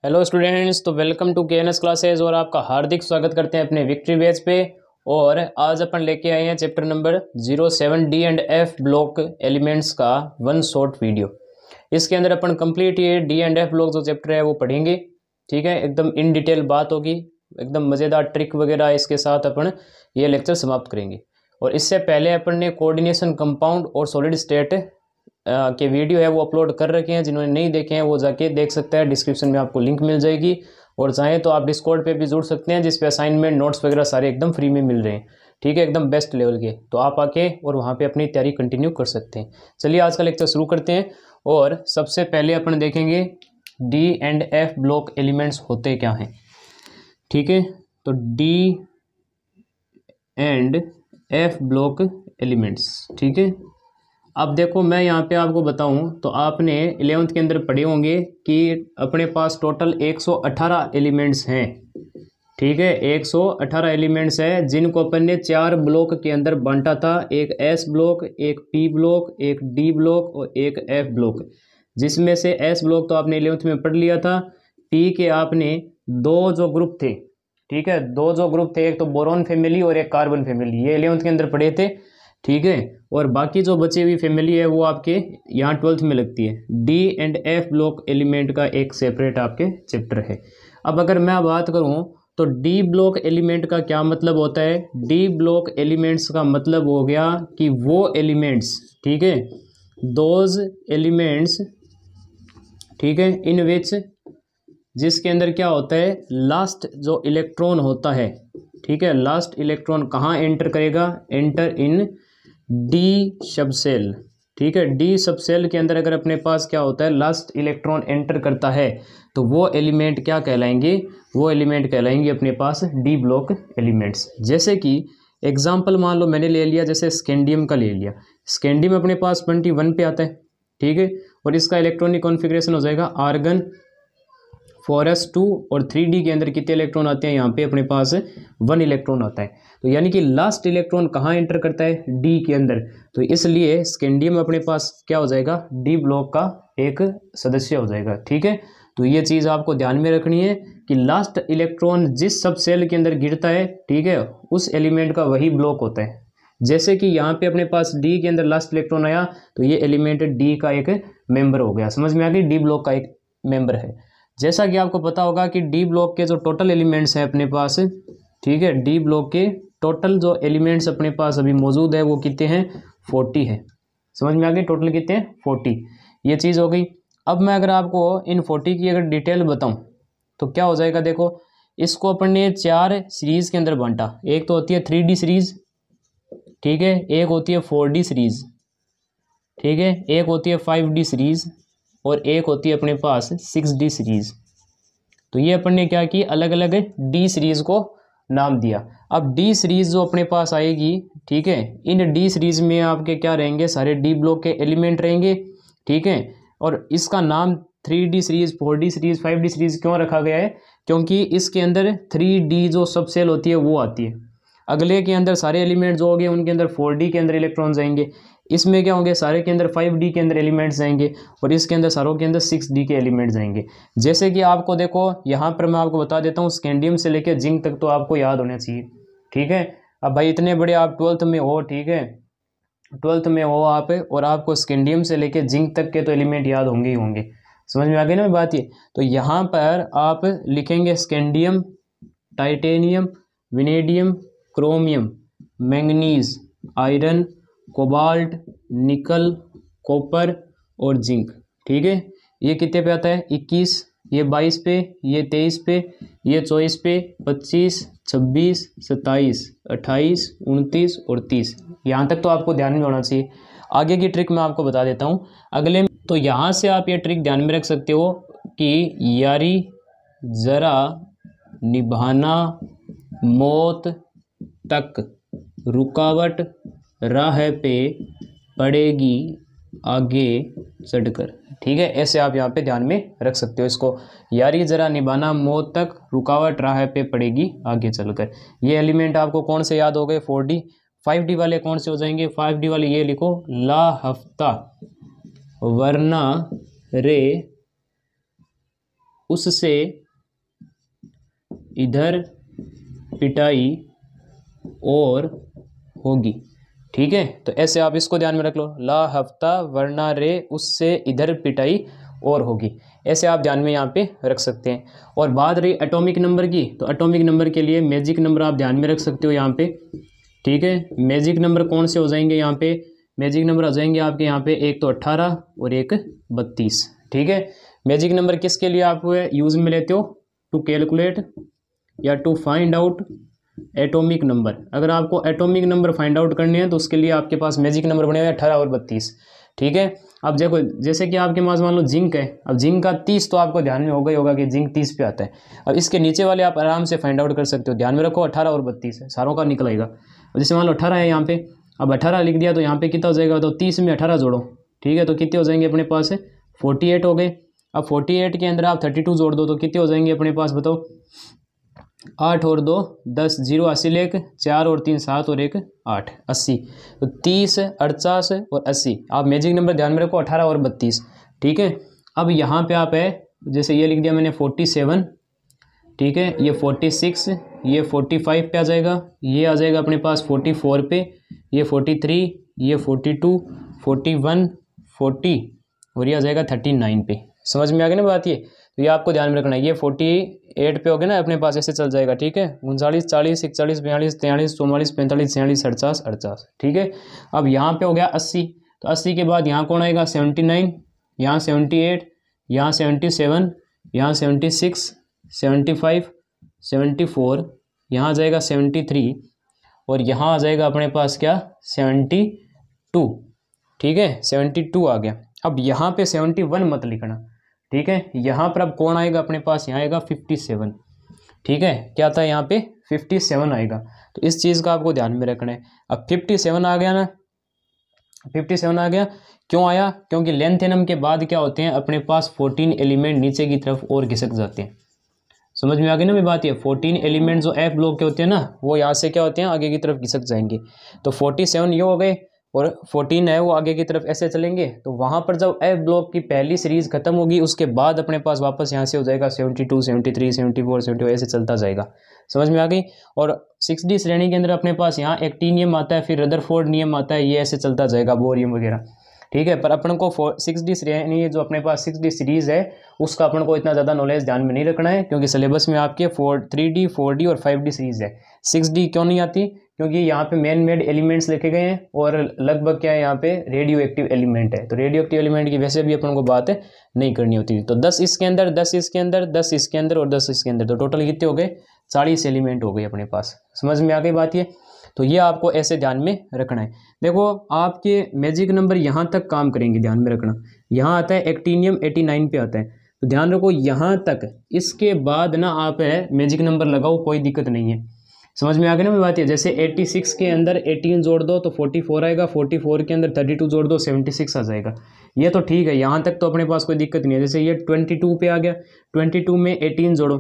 Hello students, तो welcome to KNS classes और आपका हार्दिक स्वागत करते हैं अपने विक्ट्री बैच पे। और आज अपन लेके आए हैं chapter number 07 D and F block elements का वन शॉर्ट वीडियो। इसके अंदर अपन कंप्लीट ये डी एंड एफ ब्लॉक जो चैप्टर है वो पढ़ेंगे। ठीक है, एकदम इन डिटेल बात होगी, एकदम मज़ेदार ट्रिक वगैरह इसके साथ अपन ये लेक्चर समाप्त करेंगे। और इससे पहले अपन ने कोऑर्डिनेशन कंपाउंड और सॉलिड स्टेट के वीडियो है वो अपलोड कर रखे हैं। जिन्होंने नहीं देखे हैं वो जाके देख सकते हैं, डिस्क्रिप्शन में आपको लिंक मिल जाएगी। और चाहें तो आप डिस्कॉर्ड पे भी जुड़ सकते हैं, जिस पे असाइनमेंट नोट्स वगैरह सारे एकदम फ्री में मिल रहे हैं। ठीक है, एकदम बेस्ट लेवल के, तो आप आके और वहाँ पे अपनी तैयारी कंटिन्यू कर सकते हैं। चलिए आज का लेक्चर शुरू करते हैं। और सबसे पहले अपन देखेंगे D and F block elements होते क्या हैं। ठीक है, तो D and F block elements. ठीक है, अब देखो मैं यहाँ पे आपको बताऊँ तो आपने 11th के अंदर पढ़े होंगे कि अपने पास टोटल 118 एलिमेंट्स हैं। ठीक है, 118 एलिमेंट्स हैं जिनको अपन ने 4 ब्लॉक के अंदर बांटा था। एक एस ब्लॉक, एक पी ब्लॉक, एक डी ब्लॉक और एक एफ ब्लॉक। जिसमें से एस ब्लॉक तो आपने 11th में पढ़ लिया था। पी के आपने दो जो ग्रुप थे, ठीक है, दो जो ग्रुप थे, एक तो बोरोन फैमिली और एक कार्बन फैमिली, ये 11th के अंदर पढ़े थे। ठीक है, और बाकी जो बची हुई फैमिली है वो आपके यहाँ 12th में लगती है। D and F block element का एक सेपरेट आपके चैप्टर है। अब अगर मैं बात करूँ तो डी ब्लॉक एलिमेंट का क्या मतलब होता है। डी ब्लॉक एलिमेंट्स का मतलब हो गया कि वो एलिमेंट्स, ठीक है, दोज एलिमेंट्स, ठीक है, इन विच, जिसके अंदर क्या होता है, लास्ट जो इलेक्ट्रॉन होता है, ठीक है, लास्ट इलेक्ट्रॉन कहाँ एंटर करेगा, एंटर इन डी सबसेल। ठीक है, डी सबसेल के अंदर अगर अपने पास क्या होता है, लास्ट इलेक्ट्रॉन एंटर करता है तो वो एलिमेंट क्या कहलाएंगे, वो एलिमेंट कहलाएंगे अपने पास डी ब्लॉक एलिमेंट्स। जैसे कि एग्जांपल मान लो मैंने ले लिया, जैसे स्कैंडियम का ले लिया। स्कैंडियम अपने पास 21 पे आता है। ठीक है, और इसका इलेक्ट्रॉनिक कॉन्फ़िगरेशन हो जाएगा आर्गन 4s2 और 3d के अंदर कितने इलेक्ट्रॉन आते हैं, यहाँ पे अपने पास 1 इलेक्ट्रॉन आता है। तो यानी कि लास्ट इलेक्ट्रॉन कहाँ एंटर करता है, डी के अंदर। तो इसलिए स्कैंडियम अपने पास क्या हो जाएगा, डी ब्लॉक का एक सदस्य हो जाएगा। ठीक है, तो ये चीज़ आपको ध्यान में रखनी है कि लास्ट इलेक्ट्रॉन जिस सब सेल के अंदर गिरता है, ठीक है, उस एलिमेंट का वही ब्लॉक होता है। जैसे कि यहाँ पे अपने पास डी के अंदर लास्ट इलेक्ट्रॉन आया तो ये एलिमेंट डी का एक मेंबर हो गया। समझ में आ गई, डी ब्लॉक का एक मेंबर है। जैसा कि आपको पता होगा कि डी ब्लॉक के जो टोटल एलिमेंट्स हैं अपने पास, ठीक है, डी ब्लॉक के टोटल जो एलिमेंट्स अपने पास अभी मौजूद है वो कितने हैं, 40 है। समझ में आ गई, टोटल कितने हैं, 40। ये चीज़ हो गई। अब मैं अगर आपको इन 40 की अगर डिटेल बताऊं तो क्या हो जाएगा, देखो इसको अपन ने 4 सीरीज़ के अंदर बांटा। एक तो होती है 3D सीरीज़, ठीक है, एक होती है 4D सीरीज़, ठीक है, एक होती है 5D सीरीज़ और एक होती है अपने पास 6D सीरीज़। तो ये अपन ने क्या की, अलग अलग डी सीरीज़ को नाम दिया। अब डी सीरीज़ जो अपने पास आएगी, ठीक है, इन डी सीरीज़ में आपके क्या रहेंगे, सारे डी ब्लॉक के एलिमेंट रहेंगे। ठीक है, और इसका नाम 3D series, 4D series, 5D series क्यों रखा गया है, क्योंकि इसके अंदर 3D जो सब सेल होती है वो आती है। अगले के अंदर सारे एलिमेंट जो होंगे उनके अंदर 4D के अंदर इलेक्ट्रॉन जाएंगे। इसमें क्या होंगे, सारे के अंदर 5D के अंदर एलिमेंट्स जाएंगे और इसके अंदर सारों के अंदर 6D के एलिमेंट्स जाएंगे। जैसे कि आपको देखो यहाँ पर मैं आपको बता देता हूँ, स्कैंडियम से लेकर जिंक तक तो आपको याद होना चाहिए। ठीक है, अब भाई इतने बड़े आप 12th में हो, ठीक है, 12th में हो आप, और आपको स्कैंडियम से लेकर जिंक तक के तो एलिमेंट याद होंगे ही होंगे। समझ में आ गई ना बात ये। तो यहाँ पर आप लिखेंगे scandium, titanium, vanadium, chromium, manganese, iron, cobalt, nickel, copper और जिंक। ठीक है, ये कितने पे आता है, 21, ये 22 पे, ये 23 पे, ये 24 पे, 25, 26, 27, 28, 29 और 30। यहाँ तक तो आपको ध्यान में होना चाहिए। आगे की ट्रिक मैं आपको बता देता हूँ अगले। तो यहाँ से आप ये ट्रिक ध्यान में रख सकते हो कि यारी जरा निभाना मौत तक, रुकावट राह पे पड़ेगी आगे चढ़कर। ठीक है, ऐसे आप यहाँ पे ध्यान में रख सकते हो इसको, यारी जरा निभाना मौत तक, रुकावट राह पे पड़ेगी आगे चलकर। ये एलिमेंट आपको कौन से याद हो गए, 4D। 5D वाले कौन से हो जाएंगे, 5D वाले ये लिखो, ला हफ्ता, वरना रे उससे इधर पिटाई और होगी। ठीक है, तो ऐसे आप इसको ध्यान में रख लो, ला हफ्ता वरना रे उससे इधर पिटाई और होगी, ऐसे आप ध्यान में यहाँ पे रख सकते हैं। और बात रही एटॉमिक नंबर की, तो एटॉमिक नंबर के लिए मैजिक नंबर आप ध्यान में रख सकते हो यहाँ पे। ठीक है, मैजिक नंबर कौन से हो जाएंगे यहाँ पे, मैजिक नंबर आ जाएंगे आपके यहाँ पे एक तो 18 और एक 32। ठीक है, मैजिक नंबर किसके लिए आप यूज़ में लेते हो, टू कैलकुलेट या to find out atomic number. अगर आपको एटॉमिक नंबर फाइंड आउट करने हैं तो उसके लिए आपके पास मैजिक नंबर बने हुए 18 और 32। ठीक है, अब देखो जैसे कि आपके पास मान लो जिंक है, अब जिंक का 30 तो आपको ध्यान में होगा ही होगा कि जिंक 30 पे आता है। अब इसके नीचे वाले आप आराम से फाइंड आउट कर सकते हो, ध्यान में रखो 18 और 32 है, सारों का निकल आएगा। अब जैसे मान लो 18 है यहाँ पे, अब 18 लिख दिया तो यहाँ पे कितना हो जाएगा, तो 30 में 18 जोड़ो। ठीक है, तो कितने हो जाएंगे अपने पास 48 हो गए। अब 48 के अंदर आप 32 जोड़ दो तो कितने हो जाएंगे अपने पास, बताओ। 8 और 2 10, 0 80 लेक, 4 और 3 7 और 1 8 80। तो 30 48 और 80 आप मैजिक नंबर ध्यान में रखो 18 और 32। ठीक है, अब यहाँ पे आप है जैसे ये लिख दिया मैंने 47। ठीक है, ये 46, ये 45 पे आ जाएगा, ये आ जाएगा अपने पास 44 पे, ये 43, ये 42, 41, 40 और ये आ जाएगा 39 पे। समझ में आ गया ना बात ये, तो ये आपको ध्यान में रखना है। ये 48 पे हो गया ना अपने पास, ऐसे चल जाएगा। ठीक है, 39 40 41 42 43 44 45 46 48 48। ठीक है, अब यहाँ पे हो गया 80, तो 80 के बाद यहाँ कौन आएगा 79, यहाँ 78, यहाँ 77, यहाँ 76, 75, 74, यहाँ आ जाएगा 73 और यहाँ आ जाएगा अपने पास क्या 72। ठीक है, 72 आ गया। अब यहाँ पे 71 मत लिखना। ठीक है, यहाँ पर अब कौन आएगा अपने पास, यहाँ आएगा 57। ठीक है, क्या आता है यहाँ पे 57 आएगा, तो इस चीज़ का आपको ध्यान में रखना है। अब 57 आ गया ना, 57 आ गया, क्यों आया, क्योंकि लेंथेनम के बाद क्या होते हैं अपने पास 14 एलिमेंट नीचे की तरफ और घिसक जाते हैं। समझ में आ गई ना मेरी बात, ये 14 एलिमेंट जो एफ ब्लॉक के होते हैं ना, वो यहाँ से क्या होते हैं आगे की तरफ घिसक जाएंगे। तो 47 ये हो गए और 14 है वो आगे की तरफ ऐसे चलेंगे। तो वहाँ पर जब एफ ब्लॉक की पहली सीरीज खत्म होगी उसके बाद अपने पास वापस यहाँ से हो जाएगा 72 73 74 75 ऐसे चलता जाएगा। समझ में आ गई। और 6D श्रेणी के अंदर अपने पास यहाँ एक्टिनियम आता है, फिर रदरफोर्ड नियम आता है, ये ऐसे चलता जाएगा, बोरियम वगैरह। ठीक है, पर अपन को 6D श्रेणी जो अपने पास 6D सीरीज है उसका अपन को इतना ज़्यादा नॉलेज ध्यान में नहीं रखना है, क्योंकि सिलेबस में आपके 3D 4D और 5D सीरीज है। 6D क्यों नहीं आती, क्योंकि यहाँ पे मैन मेड एलिमेंट्स लिखे गए हैं और लगभग क्या है यहाँ पे रेडियो एक्टिव एलिमेंट है। तो रेडियो एक्टिव एलिमेंट की वैसे भी अपन को बात नहीं करनी होती। तो 10 इसके अंदर, 10 इसके अंदर, 10 इसके अंदर और 10 इसके अंदर, तो टोटल कितने हो गए 40 एलिमेंट हो गए अपने पास। समझ में आ गई बात ये, तो ये आपको ऐसे ध्यान में रखना है। देखो आपके मैजिक नंबर यहाँ तक काम करेंगे, ध्यान में रखना। यहाँ आता है एक्टिनियम 89 पे आता है, तो ध्यान रखो यहाँ तक, इसके बाद ना आप है मैजिक नंबर लगाओ, कोई दिक्कत नहीं है। समझ में आ गई ना मेरी बात है। जैसे 86 के अंदर 18 जोड़ दो तो 44 आएगा, 44 के अंदर 32 जोड़ दो 76 आ जाएगा। ये तो ठीक है, यहाँ तक तो अपने पास कोई दिक्कत नहीं है। जैसे ये 22 पे आ गया, 22 में 18 जोड़ो।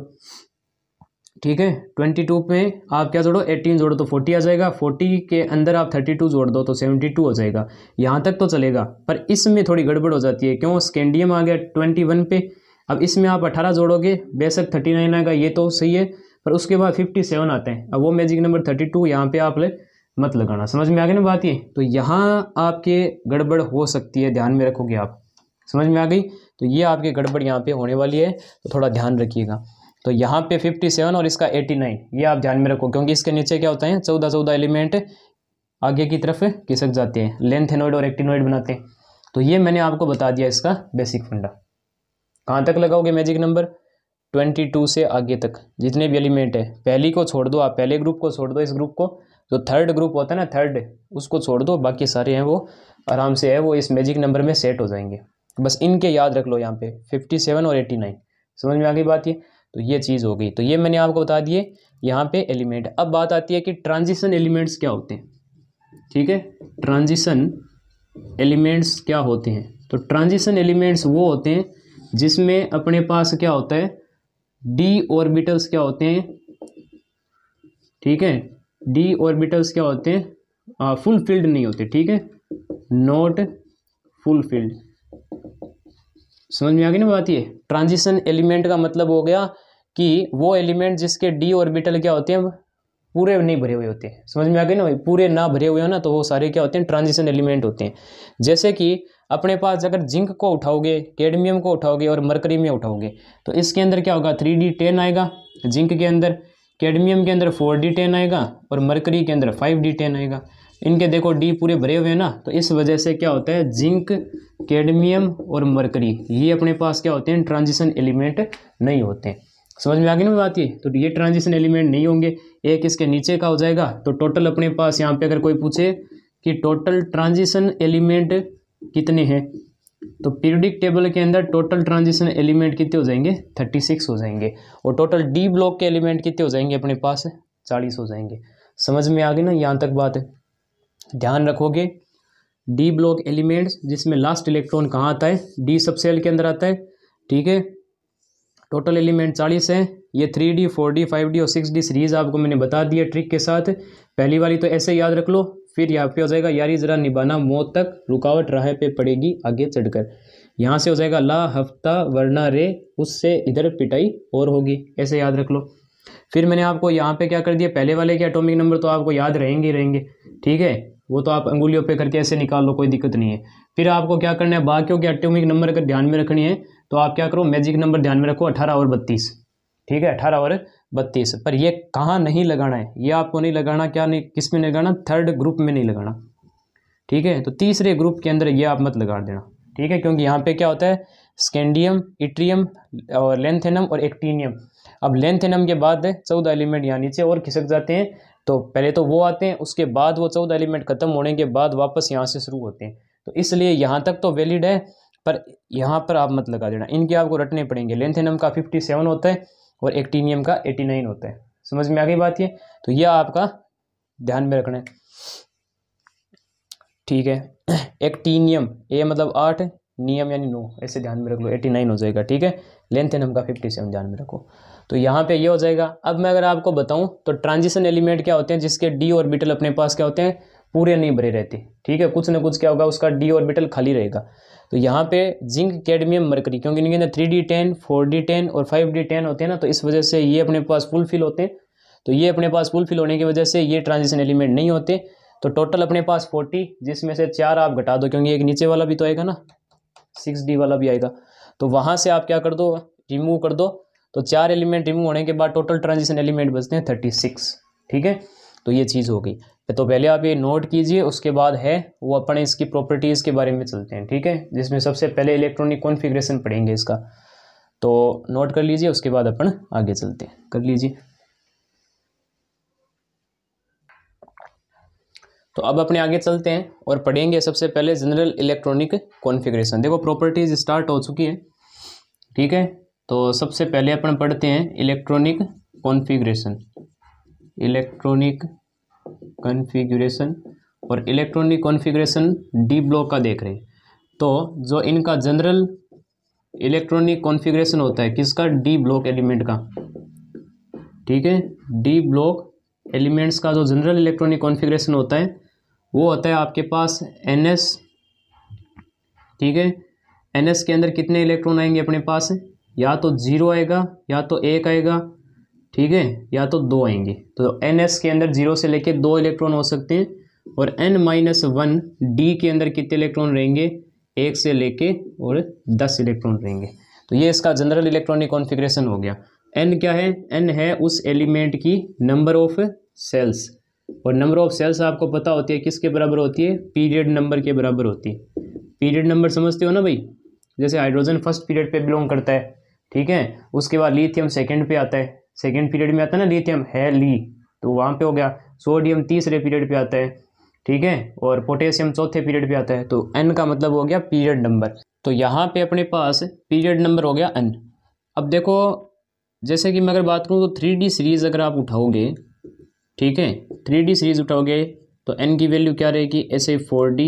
ठीक है, 22 में आप क्या जोड़ो 18 जोड़ो तो 40 आ जाएगा, 40 के अंदर आप 32 जोड़ दो तो 72 हो जाएगा। यहाँ तक तो चलेगा, पर इसमें थोड़ी गड़बड़ हो जाती है। क्यों, स्कैंडियम आ गया 21 पे, अब इसमें आप 18 जोड़ोगे, बेशक 39 आएगा, ये तो सही है, पर उसके बाद 57 आते हैं। अब वो मैजिक नंबर 32 यहाँ पे आप मत लगाना। समझ में आ गई ना बात ये, तो यहाँ आपके गड़बड़ हो सकती है, ध्यान में रखोगे आप। समझ में आ गई, तो ये आपकी गड़बड़ यहाँ पे होने वाली है, तो थोड़ा ध्यान रखिएगा। तो यहाँ पे 57 और इसका 89 ये आप ध्यान में रखो, क्योंकि इसके नीचे क्या होता है 14 एलिमेंट आगे की तरफ खिसक जाते हैं, लेंथेनॉइड और एक्टिनॉइड बनाते हैं। तो ये मैंने आपको बता दिया इसका बेसिक फंडा। कहाँ तक लगाओगे मैजिक नंबर 22 से आगे तक जितने भी एलिमेंट है। पहली को छोड़ दो, आप पहले ग्रुप को छोड़ दो, इस ग्रुप को, जो थर्ड ग्रुप होता है ना थर्ड, उसको छोड़ दो, बाकी सारे हैं वो आराम से है वो इस मैजिक नंबर में सेट हो जाएंगे। बस इनके याद रख लो यहाँ पे 57 और 89। समझ में आ गई बात ये, तो ये चीज़ हो गई। तो ये मैंने आपको बता दिए यहाँ पे एलिमेंट। अब बात आती है कि ट्रांजिशन एलिमेंट्स क्या होते हैं। ठीक है, ट्रांजिशन एलिमेंट्स क्या होते हैं। तो ट्रांजिशन एलिमेंट्स वो होते हैं जिसमें अपने पास क्या होता है डी ऑर्बिटल्स क्या होते हैं। ठीक है, डी ऑर्बिटल्स क्या होते हैं फुल फिल्ड नहीं होते। ठीक है, नॉट फुल फिल्ड। समझ में आ गई ना बात। ये ट्रांजिशन एलिमेंट का मतलब हो गया कि वो एलिमेंट जिसके डी ऑर्बिटल क्या होते हैं, पूरे नहीं भरे हुए होते हैं। समझ में आ गई ना भाई, पूरे ना भरे हुए हो ना तो वो सारे क्या होते हैं, ट्रांजिशन एलिमेंट होते हैं। जैसे कि अपने पास अगर जिंक को उठाओगे, कैडमियम को उठाओगे और मरकरी में उठाओगे तो इसके अंदर क्या होगा, 3d10 आएगा। जिंक के अंदर, कैडमियम के अंदर 4d10 आएगा और मरकरी के अंदर 5d10 आएगा। इनके देखो डी पूरे भरे हुए हैं ना, तो इस वजह से क्या होता है, जिंक, कैडमियम और मरकरी ये अपने पास क्या होते हैं, ट्रांजिशन एलिमेंट नहीं होते हैं। समझ में आ गई ना बात। ये तो ये ट्रांजिशन एलिमेंट नहीं होंगे। एक इसके नीचे का हो जाएगा। तो टोटल अपने पास यहाँ पे अगर कोई पूछे कि टोटल ट्रांजिशन एलिमेंट कितने हैं, तो पीरियोडिक टेबल के अंदर टोटल ट्रांजिशन एलिमेंट कितने हो जाएंगे, 36 हो जाएंगे। और टोटल डी ब्लॉक के एलिमेंट कितने हो जाएंगे अपने पास, 40 हो जाएंगे। समझ में आ गई ना, यहाँ तक बात है। ध्यान रखोगे, डी ब्लॉक एलिमेंट्स जिसमें लास्ट इलेक्ट्रॉन कहाँ आता है, डी सबसेल के अंदर आता है। ठीक है, टोटल एलिमेंट 40 है। ये 3D 4D 5D और 6D सीरीज आपको मैंने बता दिया ट्रिक के साथ। पहली वाली तो ऐसे याद रख लो, फिर यहाँ पे हो जाएगा यारी जरा निभाना मौत तक, रुकावट राह पे पड़ेगी आगे चढ़कर। यहाँ से हो जाएगा ला हफ्ता वरना रे, उससे इधर पिटाई और होगी, ऐसे याद रख लो। फिर मैंने आपको यहाँ पे क्या कर दिया, पहले वाले के एटॉमिक नंबर तो आपको याद रहेंगे ही रहेंगे। ठीक है, वो तो आप अंगुलियों पे करके ऐसे निकाल लो, कोई दिक्कत नहीं है। फिर आपको क्या करना है, बाकियों के एटॉमिक नंबर अगर ध्यान में रखनी है तो आप क्या करो, मैजिक नंबर ध्यान में रखो, 18 और 32। ठीक है, 18 और 32। पर ये कहाँ नहीं लगाना है, ये आपको नहीं लगाना, क्या नहीं, किस में नहीं लगाना, थर्ड ग्रुप में नहीं लगाना। ठीक है, तो तीसरे ग्रुप के अंदर ये आप मत लगा देना। ठीक है, क्योंकि यहाँ पे क्या होता है, स्कैंडियम, इट्रियम और लेंथेनम और एक्टिनियम। अब लेंथेनम के बाद 14 एलिमेंट यहाँ नीचे और खिसक जाते हैं। तो पहले तो वो आते हैं, उसके बाद वो 14 एलिमेंट खत्म होने के बाद वापस यहाँ से शुरू होते हैं। तो इसलिए यहाँ तक तो वैलिड है, पर यहाँ पर आप मत लगा देना। इनके आपको रटने पड़ेंगे। लेंथेनम का 57 होता है और एक्टिनियम का 89 होता है। समझ में आ गई बात ये, तो यह आपका ध्यान में रखना है। ठीक है, एक्टिनियम, ए मतलब 8, नियम यानी 9, ऐसे ध्यान में रख लो, 89 हो जाएगा। ठीक है, लेंथेनम का 57 ध्यान में रखो। तो यहाँ पे ये हो जाएगा। अब मैं अगर आपको बताऊं तो ट्रांजिशन एलिमेंट क्या होते हैं, जिसके डी ऑर्बिटल अपने पास क्या होते हैं, पूरे नहीं भरे रहते। ठीक है, कुछ ना कुछ क्या होगा, उसका डी ऑर्बिटल खाली रहेगा। तो यहाँ पे जिंक, कैडमियम, मरकरी, क्योंकि इनके अंदर 3d10 4d10 और 5d10 होते हैं ना, तो इस वजह से ये अपने पास फुल फिल होते हैं। तो ये अपने पास फुल फिल होने की वजह से ये ट्रांजिशन एलिमेंट नहीं होते। तो टोटल अपने पास 40, जिसमें से 4 आप घटा दो, क्योंकि एक नीचे वाला भी तो आएगा ना, 6d वाला भी आएगा। तो वहाँ से आप क्या कर दो, रिमूव कर दो। तो 4 एलिमेंट रिमूव होने के बाद टोटल ट्रांजिशन एलिमेंट बचते हैं 36। ठीक है, तो ये चीज़ हो गई। तो पहले आप ये नोट कीजिए, उसके बाद है वो अपन इसकी प्रॉपर्टीज़ के बारे में चलते हैं। ठीक है, जिसमें सबसे पहले इलेक्ट्रॉनिक कॉन्फ़िगरेशन पढ़ेंगे इसका, तो नोट कर लीजिए, उसके बाद अपन आगे चलते हैं। कर लीजिए। तो अब अपने आगे चलते हैं और पढ़ेंगे सबसे पहले जनरल इलेक्ट्रॉनिक कॉन्फ़िगरेशन। देखो प्रॉपर्टीज़ स्टार्ट हो चुकी है। ठीक है, तो सबसे पहले अपन पढ़ते हैं इलेक्ट्रॉनिक कॉन्फ़िगरेशन। इलेक्ट्रॉनिक कॉन्फ़िगरेशन और इलेक्ट्रॉनिक कॉन्फ़िगरेशन डी ब्लॉक का देख रहे हैं। तो जो इनका जनरल इलेक्ट्रॉनिक कॉन्फ़िगरेशन होता है किसका, डी ब्लॉक एलिमेंट का। ठीक है, डी ब्लॉक एलिमेंट्स का जो जनरल इलेक्ट्रॉनिक कॉन्फ़िगरेशन होता है वो होता है आपके पास NS। ठीक है, NS के अंदर कितने इलेक्ट्रॉन आएंगे अपने पास, या तो 0 आएगा, या तो 1 आएगा, ठीक है, या तो 2 आएंगे। तो NS के अंदर 0 से लेके 2 इलेक्ट्रॉन हो सकते हैं। और N-1 D के अंदर कितने इलेक्ट्रॉन रहेंगे, 1 से लेके और 10 इलेक्ट्रॉन रहेंगे। तो ये इसका जनरल इलेक्ट्रॉनिक कॉन्फ़िगरेशन हो गया। N क्या है, N है उस एलिमेंट की नंबर ऑफ सेल्स। और नंबर ऑफ सेल्स आपको पता होती है किसके बराबर होती है, पीरियड नंबर के बराबर होती है। पीरियड नंबर समझते हो ना भाई, जैसे हाइड्रोजन फर्स्ट पीरियड पे बिलोंग करता है। ठीक है, उसके बाद लिथियम सेकंड पे आता है, सेकंड पीरियड में आता है ना लिथियम, है ली, तो वहाँ पे हो गया। सोडियम तीसरे पीरियड पे आता है। ठीक है, और पोटेशियम चौथे पीरियड पे आता है। तो N का मतलब हो गया पीरियड नंबर। तो यहाँ पे अपने पास पीरियड नंबर हो गया N। अब देखो, जैसे कि मैं अगर बात करूँ तो 3D सीरीज़ अगर आप उठाओगे, ठीक है, 3D सीरीज़ उठाओगे तो N की वैल्यू क्या रहेगी, ऐसे 4D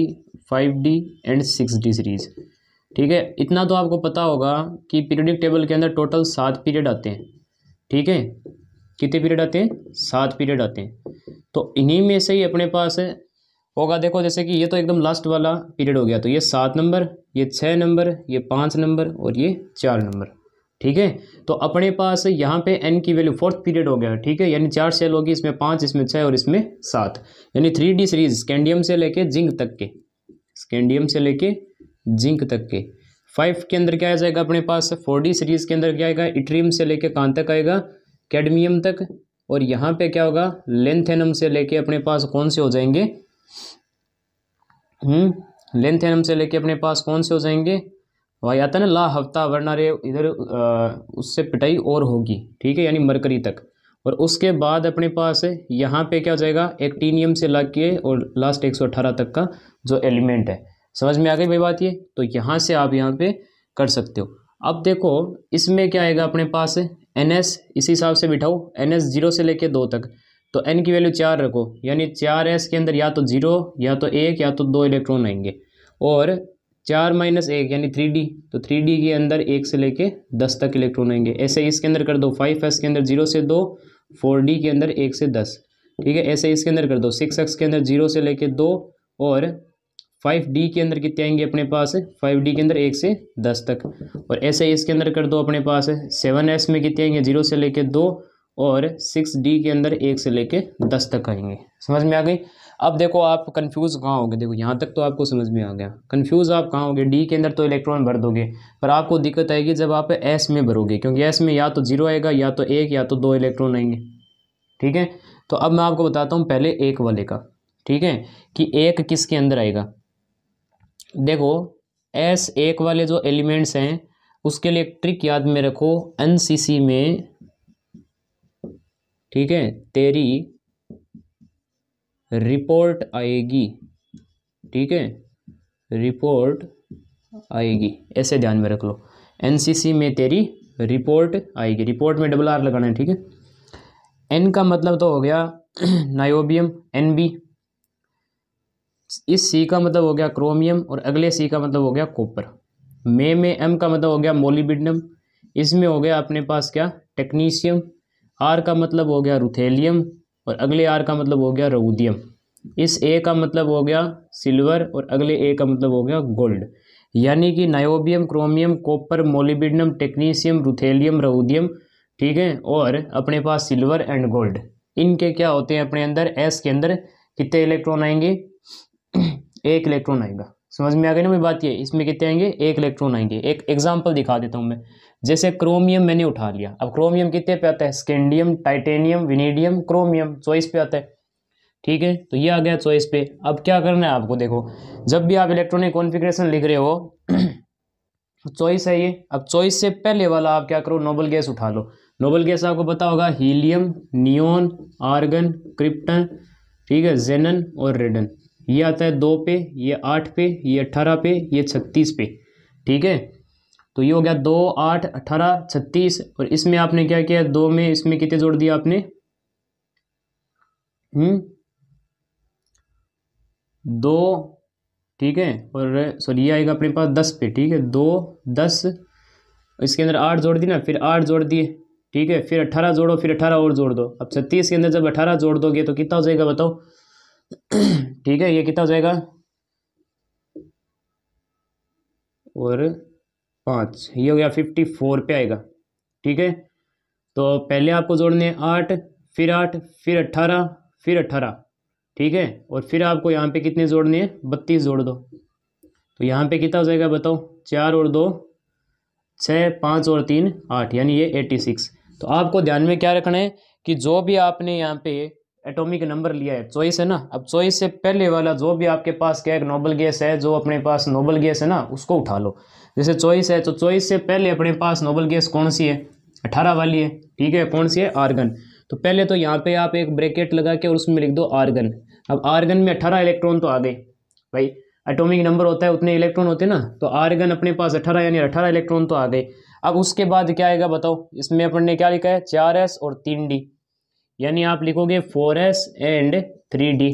5D and 6D series. ठीक है, इतना तो आपको पता होगा कि पीरियडिक टेबल के अंदर टोटल 7 पीरियड आते हैं। ठीक है, कितने पीरियड आते हैं, 7 पीरियड आते हैं। तो इन्हीं में से ही अपने पास होगा। देखो जैसे कि ये तो एकदम लास्ट वाला पीरियड हो गया, तो ये 7 नंबर, ये 6 नंबर, ये 5 नंबर और ये 4 नंबर। ठीक है, तो अपने पास यहाँ पे n की वैल्यू 4th पीरियड हो गया। ठीक है, यानी 4 सेल होगी, इसमें 5, इसमें 6 और इसमें 7, यानी 3D सीरीज स्कैंडियम से लेके जिंक तक के, स्कैंडियम से लेके जिंक तक के। 5 के अंदर क्या आ जाएगा अपने पास, 4D सीरीज के अंदर क्या आएगा, इट्रियम से लेके कहाँ तक आएगा, कैडमियम तक। और यहाँ पे क्या होगा, लेंथेनम से लेके अपने पास कौन से हो जाएंगे, लेंथेनम से लेके अपने पास कौन से हो जाएंगे, वही आता है ना ला हफ्ता वरना रे, इधर उससे पिटाई और होगी। ठीक है, यानी मरकरी तक। और उसके बाद अपने पास यहाँ पे क्या हो जाएगा, एक्टीनियम से ला के और लास्ट 118 तक का जो एलिमेंट है। समझ में आ गई भाई बात ये, तो यहाँ से आप यहाँ पे कर सकते हो। अब देखो इसमें क्या आएगा अपने पास, NS इसी हिसाब से बिठाओ, NS 0 से लेके 2 तक, तो n की वैल्यू 4 रखो, यानी 4s के अंदर या तो 0 या तो 1 या तो 2 इलेक्ट्रॉन आएंगे। और 4 - 1 यानी 3D, तो 3D के अंदर 1 से लेके 10 तक इलेक्ट्रॉन आएंगे। ऐसे इसके अंदर कर दो 5s के अंदर 0 से 2, 4D के अंदर 1 से 10। ठीक है, ऐसे इसके अंदर कर दो 6x के अंदर 0 से लेके 2, और 5D के अंदर कितने आएंगे अपने पास, 5D के अंदर 1 से 10 तक। और ऐसे इसके अंदर कर दो अपने पास 7s में कितने आएंगे, 0 से लेके 2, और 6D के अंदर 1 से लेके 10 तक आएंगे। समझ में आ गई। अब देखो आप कंफ्यूज कहाँ होगे, देखो यहाँ तक तो आपको समझ में आ गया, कंफ्यूज आप कहाँ होगे, डी के अंदर तो इलेक्ट्रॉन भर दोगे, पर आपको दिक्कत आएगी जब आप एस में भरोगे, क्योंकि एस में या तो 0 आएगा या तो 1 या तो 2 इलेक्ट्रॉन आएंगे। ठीक है, तो अब मैं आपको बताता हूँ पहले एक वाले का। ठीक है, कि एक किसके अंदर आएगा। देखो S1 वाले जो एलिमेंट्स हैं उसके लिए ट्रिक याद में रखो, NCC में, ठीक है, तेरी रिपोर्ट आएगी। ठीक है, रिपोर्ट आएगी, ऐसे ध्यान में रख लो, NCC में तेरी रिपोर्ट आएगी। रिपोर्ट में डबल R लगाना है। ठीक है, N का मतलब तो हो गया नायोबियम, NB। इस C का मतलब हो गया क्रोमियम, और अगले C का मतलब हो गया कॉपर। में M का मतलब हो गया मोलिब्डेनम, इसमें हो गया अपने पास क्या, टेक्नीशियम। R का मतलब हो गया रुथेलियम, और अगले R का मतलब हो गया रोडियम। इस A का मतलब हो गया सिल्वर, और अगले A का मतलब हो गया गोल्ड। यानी कि niobium, chromium, copper, molybdenum, technetium, ruthenium, rhodium. ठीक है, और अपने पास सिल्वर एंड गोल्ड, इनके क्या होते हैं अपने अंदर, S के अंदर कितने इलेक्ट्रॉन आएंगे, 1 इलेक्ट्रॉन आएगा। समझ में आ गई ना मेरी बात, ये इसमें कितने आएंगे, 1 इलेक्ट्रॉन आएंगे। एक एग्जांपल दिखा देता हूँ मैं, जैसे क्रोमियम मैंने उठा लिया, अब क्रोमियम कितने पे आता है, scandium, titanium, vanadium, chromium, choice पे आता है। ठीक है, तो ये आ गया चॉइस पे। अब क्या करना है आपको, देखो जब भी आप इलेक्ट्रॉनिक कॉन्फ़िगरेशन लिख रहे हो चॉइस है ये, अब चॉइस से पहले वाला आप क्या करो, नोबल गैस उठा लो। नोबल गैस आपको पता होगा, हीलियम, नियोन, आर्गन, क्रिप्टन, ठीक है, जेनन और रेडन। ये आता है 2 पे, ये 8 पे, ये 18 पे, ये 36 पे। ठीक है, तो ये हो गया 2, 8, 18, 36। और इसमें आपने क्या किया, 2 में इसमें कितने जोड़ दिया आपने, 2। ठीक है, और सॉरी ये आएगा अपने पास 10 पे। ठीक है, 2, 10, इसके अंदर 8 जोड़ दी ना, फिर 8 जोड़ दिए। ठीक है, फिर 18 जोड़ो, फिर 18 और जोड़ दो। अब 36 के अंदर जब 18 जोड़ दोगे तो कितना हो जाएगा बताओ। ठीक है, ये कितना हो जाएगा, और 5, ये हो गया 54 पे आएगा। ठीक है, तो पहले आपको जोड़ने हैं 8, फिर 8, फिर 18, फिर 18। ठीक है, और फिर आपको यहाँ पे कितने जोड़ने हैं, 32 जोड़ दो। तो यहाँ पे कितना हो जाएगा बताओ, 4 और 2 6, 5 और 3 8, यानी ये 86। तो आपको ध्यान में क्या रखना है कि जो भी आपने यहाँ पे एटॉमिक नंबर लिया है, चॉइस है ना, अब चॉइस से पहले वाला जो भी आपके पास क्या है, नोबल गैस है, जो अपने पास नोबल गैस है ना, उसको उठा लो। जैसे चॉइस है, तो चॉइस से पहले अपने पास नोबल गैस कौन सी है, 18 वाली है। ठीक है, कौन सी है, आर्गन। तो पहले तो यहाँ पे आप एक ब्रैकेट लगा के और उसमें लिख दो आर्गन। अब आर्गन में 18 इलेक्ट्रॉन तो आ गए भाई, एटॉमिक नंबर होता है उतने इलेक्ट्रॉन होते हैं ना, तो आर्गन अपने पास 18, यानी 18 इलेक्ट्रॉन तो आ गए। अब उसके बाद क्या आएगा बताओ, इसमें अपन ने क्या लिखा है, 4s और 3d, यानी आप लिखोगे 4s एंड 3d।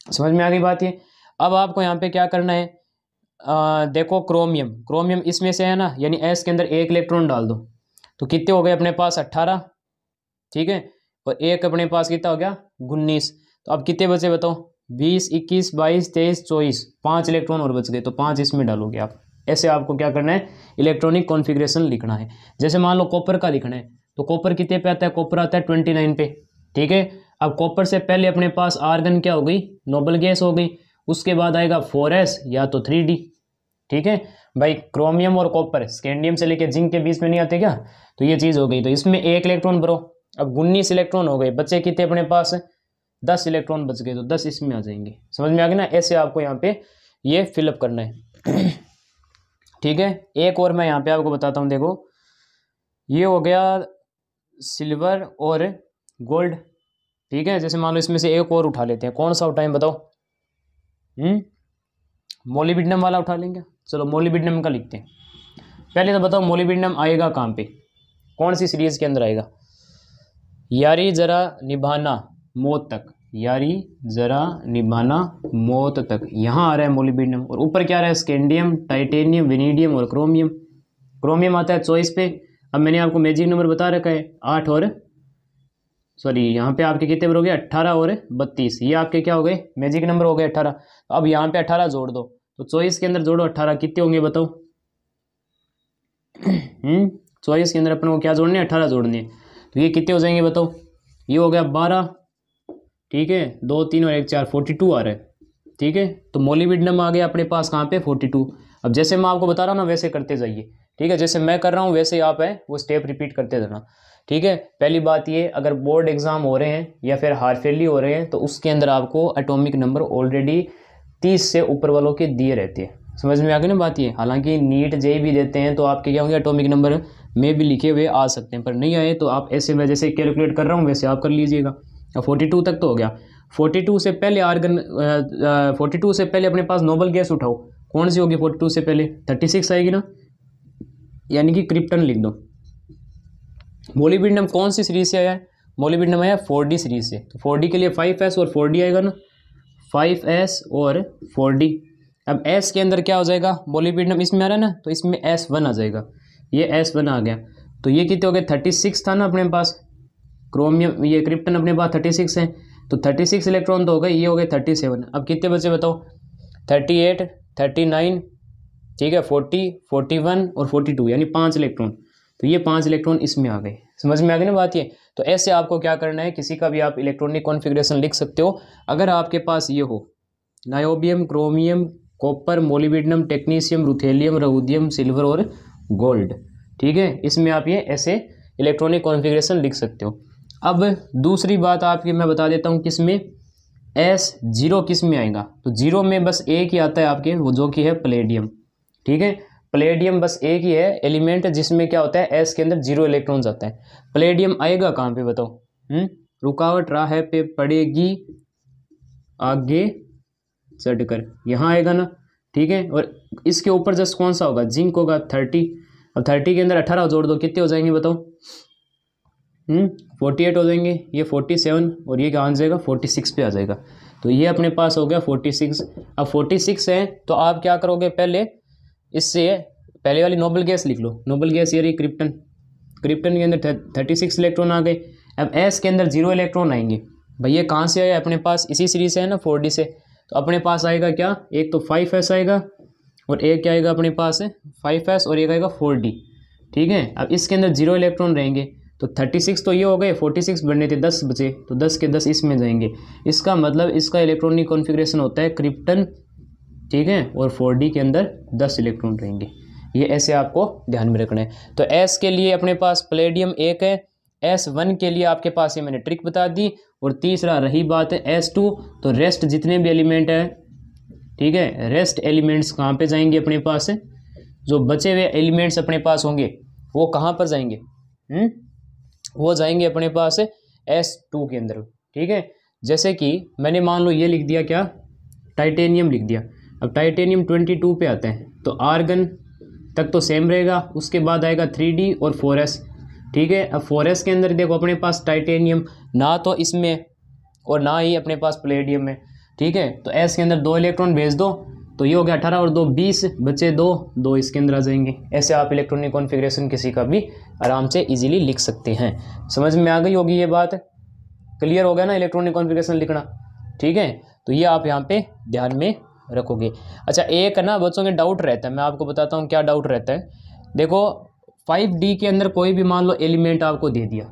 समझ में आ गई बात ये। अब आपको यहाँ पे क्या करना है, देखो क्रोमियम, क्रोमियम इसमें से है ना, यानी s के अंदर 1 इलेक्ट्रॉन डाल दो, तो कितने हो गए अपने पास, 18। ठीक है, और एक अपने पास कितना हो गया, 19। तो अब कितने बचे बताओ, 20, 21, 22, 23, 24, 5 इलेक्ट्रॉन और बच गए, तो 5 इसमें डालोगे आप। ऐसे आपको क्या करना है, इलेक्ट्रॉनिक कॉन्फ़िगरेशन लिखना है। जैसे मान लो कॉपर का लिखना है, तो कॉपर कितने पे आता है, कॉपर आता है 29 पे, ठीक है। अब कॉपर से पहले अपने पास आर्गन क्या हो गई, नोबल गैस हो गई, उसके बाद आएगा 4s या तो 3d, ठीक है भाई। क्रोमियम और कॉपर स्कैंडियम से लेके जिंक के बीच में नहीं आते क्या, तो ये चीज़ हो गई, तो इसमें 1 इलेक्ट्रॉन भरो। अब 19 इलेक्ट्रॉन हो गए, बच्चे कितने अपने पास, 10 इलेक्ट्रॉन बच गए, तो 10 इसमें आ जाएंगे। समझ में आ गया ना, ऐसे आपको यहाँ पे ये फिलअप करना है। ठीक है, एक और मैं यहाँ पे आपको बताता हूँ, देखो ये हो गया सिल्वर और गोल्ड, ठीक है। जैसे मान लो इसमें से एक और उठा लेते हैं, कौन सा उठाएं बताओ, मोलिब्डेनम वाला उठा लेंगे। चलो मोलिब्डेनम का लिखते हैं। पहले तो बताओ मोलिब्डेनम आएगा कहाँ पे, कौन सी सीरीज के अंदर आएगा, यारी जरा निभाना मौत तक, यारी जरा निभाना मौत तक, यहाँ आ रहा है मोलिब्डेनम। और ऊपर क्या आ रहा है, स्कैंडियम, टाइटेनियम, वेनेडियम और क्रोमियम। क्रोमियम आता है 24 पे। अब मैंने आपको मैजिक नंबर बता रखा है 8 और सॉरी यहाँ पे आपके कितने हो गए, 18 और 32, ये आपके क्या हो गए, मैजिक नंबर हो गए 18। अब यहाँ पे 18 जोड़ दो, तो 24 के अंदर जोड़ो 18, कितने होंगे बताओ। 24 के अंदर अपन को क्या जोड़ने, 18 जोड़ने, तो ये कितने हो जाएंगे बताओ। ये हो गया 12, ठीक है, 2, 3 और 1, 4, 42 आ रहा है, ठीक है। तो मोलिब्डेनम आ गया अपने पास कहाँ पे, 42। अब जैसे मैं आपको बता रहा हूँ ना वैसे करते जाइए, ठीक है। जैसे मैं कर रहा हूँ वैसे आप है वो स्टेप रिपीट करते जाना, ठीक है। पहली बात ये, अगर बोर्ड एग्जाम हो रहे हैं या फिर हार्फेली हो रहे हैं, तो उसके अंदर आपको एटॉमिक नंबर ऑलरेडी 30 से ऊपर वालों के दिए रहते हैं। समझ में आ गई ना बात ये। हालांकि नीट जेईई भी देते हैं तो आपके क्या होंगे, एटॉमिक नंबर में भी लिखे हुए आ सकते हैं, पर नहीं आए तो आप ऐसे, मैं जैसे कैलकुलेट कर रहा हूँ वैसे आप कर लीजिएगा। अब 42 तक तो हो गया। 42 से पहले आर्गन 42 से पहले अपने पास नोबल गैस उठाओ, कौन सी होगी 42 से पहले, 36 आएगी ना, यानी कि क्रिप्टन लिख दो। मोलिब्डेनम कौन सी सीरीज से आया है, मोलिब्डेनम आया 4d सीरीज से, तो 4d के लिए 5s और 4d आएगा ना, 5s और 4d। अब s के अंदर क्या हो जाएगा, मोलिब्डेनम इसमें आ रहा है ना, तो इसमें s1 आ जाएगा, ये s1 आ गया। तो ये कितने हो गए, 36 था ना अपने पास, क्रोमियम ये क्रिप्टन अपने पास 36 है, तो 36 इलेक्ट्रॉन तो हो गए, ये हो गए 37। अब कितने बचे बताओ, 38, 39, ठीक है, 40, 41 और 42, यानी 5 इलेक्ट्रॉन, तो ये 5 इलेक्ट्रॉन इसमें आ गए। समझ में आ गई ना बात ये। तो ऐसे आपको क्या करना है, किसी का भी आप इलेक्ट्रॉनिक कॉन्फ़िगरेशन लिख सकते हो। अगर आपके पास ये हो niobium, chromium, copper, molybdenum, technetium, ruthenium, rhodium, silver और गोल्ड, ठीक है, इसमें आप ये ऐसे इलेक्ट्रॉनिक कॉन्फ़िगरेशन लिख सकते हो। अब दूसरी बात आपकी मैं बता देता हूँ, किसमें S0 किस में आएगा, तो 0 में बस एक ही आता है आपके, वो जो कि है प्लेडियम, ठीक है। प्लेडियम बस एक ही है एलिमेंट जिसमें क्या होता है, S के अंदर 0 इलेक्ट्रॉन्स आता है। प्लेडियम आएगा कहाँ पे बताओ, रुकावट राह पे पड़ेगी आगे चढ़कर, यहाँ आएगा ना, ठीक है। और इसके ऊपर जस्ट कौन सा होगा, जिंक होगा 30। अब 30 के अंदर 18 जोड़ दो, कितने हो जाएंगे बताओ, 48 हो जाएंगे, ये 47 और ये कहाँ आ जाएगा, 46 पे आ जाएगा। तो ये अपने पास हो गया 46। अब 46 है तो आप क्या करोगे, पहले इससे पहले वाली नोबल गैस लिख लो, नोबल गैस ये रही क्रिप्टन, क्रिप्टन के अंदर 36 इलेक्ट्रॉन आ गए। अब S के अंदर 0 इलेक्ट्रॉन आएंगे, भाई ये कहाँ से आया अपने पास, इसी सीरीज से है ना 4d से, तो अपने पास आएगा क्या, एक तो 5s आएगा और एक क्या आएगा अपने पास है 5s और एक आएगा 4d, ठीक है। अब इसके अंदर 0 इलेक्ट्रॉन रहेंगे, तो 36 तो ये हो गए, 46 बनने थे, 10 बचे, तो 10 के 10 इसमें जाएंगे। इसका मतलब इसका इलेक्ट्रॉनिक कॉन्फ़िगरेशन होता है क्रिप्टन, ठीक है, और 4d के अंदर 10 इलेक्ट्रॉन रहेंगे। ये ऐसे आपको ध्यान में रखना है। तो S के लिए अपने पास प्लेडियम 1 है, S1 के लिए आपके पास ये मैंने ट्रिक बता दी। और तीसरा रही बात है S2, तो रेस्ट जितने भी एलिमेंट है, ठीक है, रेस्ट एलिमेंट्स कहाँ पे जाएंगे अपने पास, जो बचे हुए एलिमेंट्स अपने पास होंगे वो कहाँ पर जाएंगे, वो जाएंगे अपने पास S2 के अंदर, ठीक है। जैसे कि मैंने मान लो ये लिख दिया क्या, टाइटेनियम लिख दिया। अब टाइटेनियम 22 पे आता है, तो आर्गन तक तो सेम रहेगा, उसके बाद आएगा 3d और 4s, ठीक है। अब 4s के अंदर देखो अपने पास टाइटेनियम ना तो इसमें और ना ही अपने पास प्लेडियम में, ठीक है। तो S के अंदर 2 इलेक्ट्रॉन भेज दो, तो ये हो गया 18 और 2 20, बचे 2 इसके अंदर आ जाएंगे। ऐसे आप इलेक्ट्रॉनिक कॉन्फ़िगरेशन किसी का भी आराम से इजीली लिख सकते हैं। समझ में आ गई होगी ये बात, क्लियर हो गया ना इलेक्ट्रॉनिक कॉन्फ़िगरेशन लिखना, ठीक है। तो ये आप यहाँ पे ध्यान में रखोगे। अच्छा, एक ना बच्चों के डाउट रहता है, मैं आपको बताता हूँ क्या डाउट रहता है। देखो 5D के अंदर कोई भी मान लो एलिमेंट आपको दे दिया,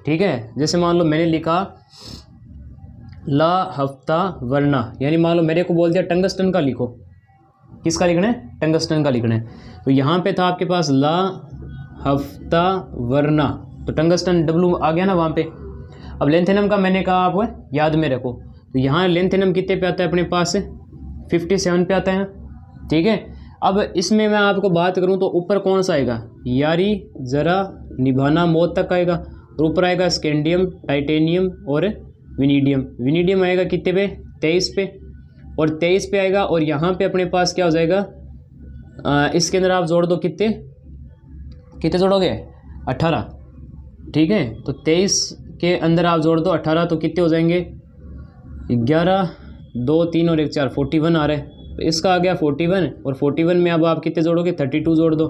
ठीक है, जैसे मान लो मैंने लिखा ला हफ्ता वरना, यानी मान लो मेरे को बोल दिया टंगस्टन का लिखो, किसका लिखना है, टंगस्टन का लिखना है। तो यहाँ पे था आपके पास ला हफ्ता वरना, तो टंगस्टन डब्लू आ गया ना वहाँ पे। अब लेंथेनम का मैंने कहा आप याद में रखो, तो यहाँ लेंथेनम कितने पे आता है अपने पास 57 पे आता है ना, ठीक है। अब इसमें मैं आपको बात करूँ तो ऊपर कौन सा आएगा, यारी जरा निभाना मौत तक आएगा, और ऊपर आएगा स्कैंडियम, टाइटेनियम और विनीडियम। विनीडियम आएगा कितने पे, 23 पे, और 23 पे आएगा। और यहाँ पे अपने पास क्या हो जाएगा, इसके अंदर आप जोड़ दो, कितने कितने जोड़ोगे, 18, ठीक है। तो 23 के अंदर आप जोड़ दो 18, तो कितने हो जाएंगे, 11, 2, 3 और 1 4, 41 आ रहा है। तो इसका आ गया 41, और 41 में अब आप कितने जोड़ोगे, 32 जोड़ दो,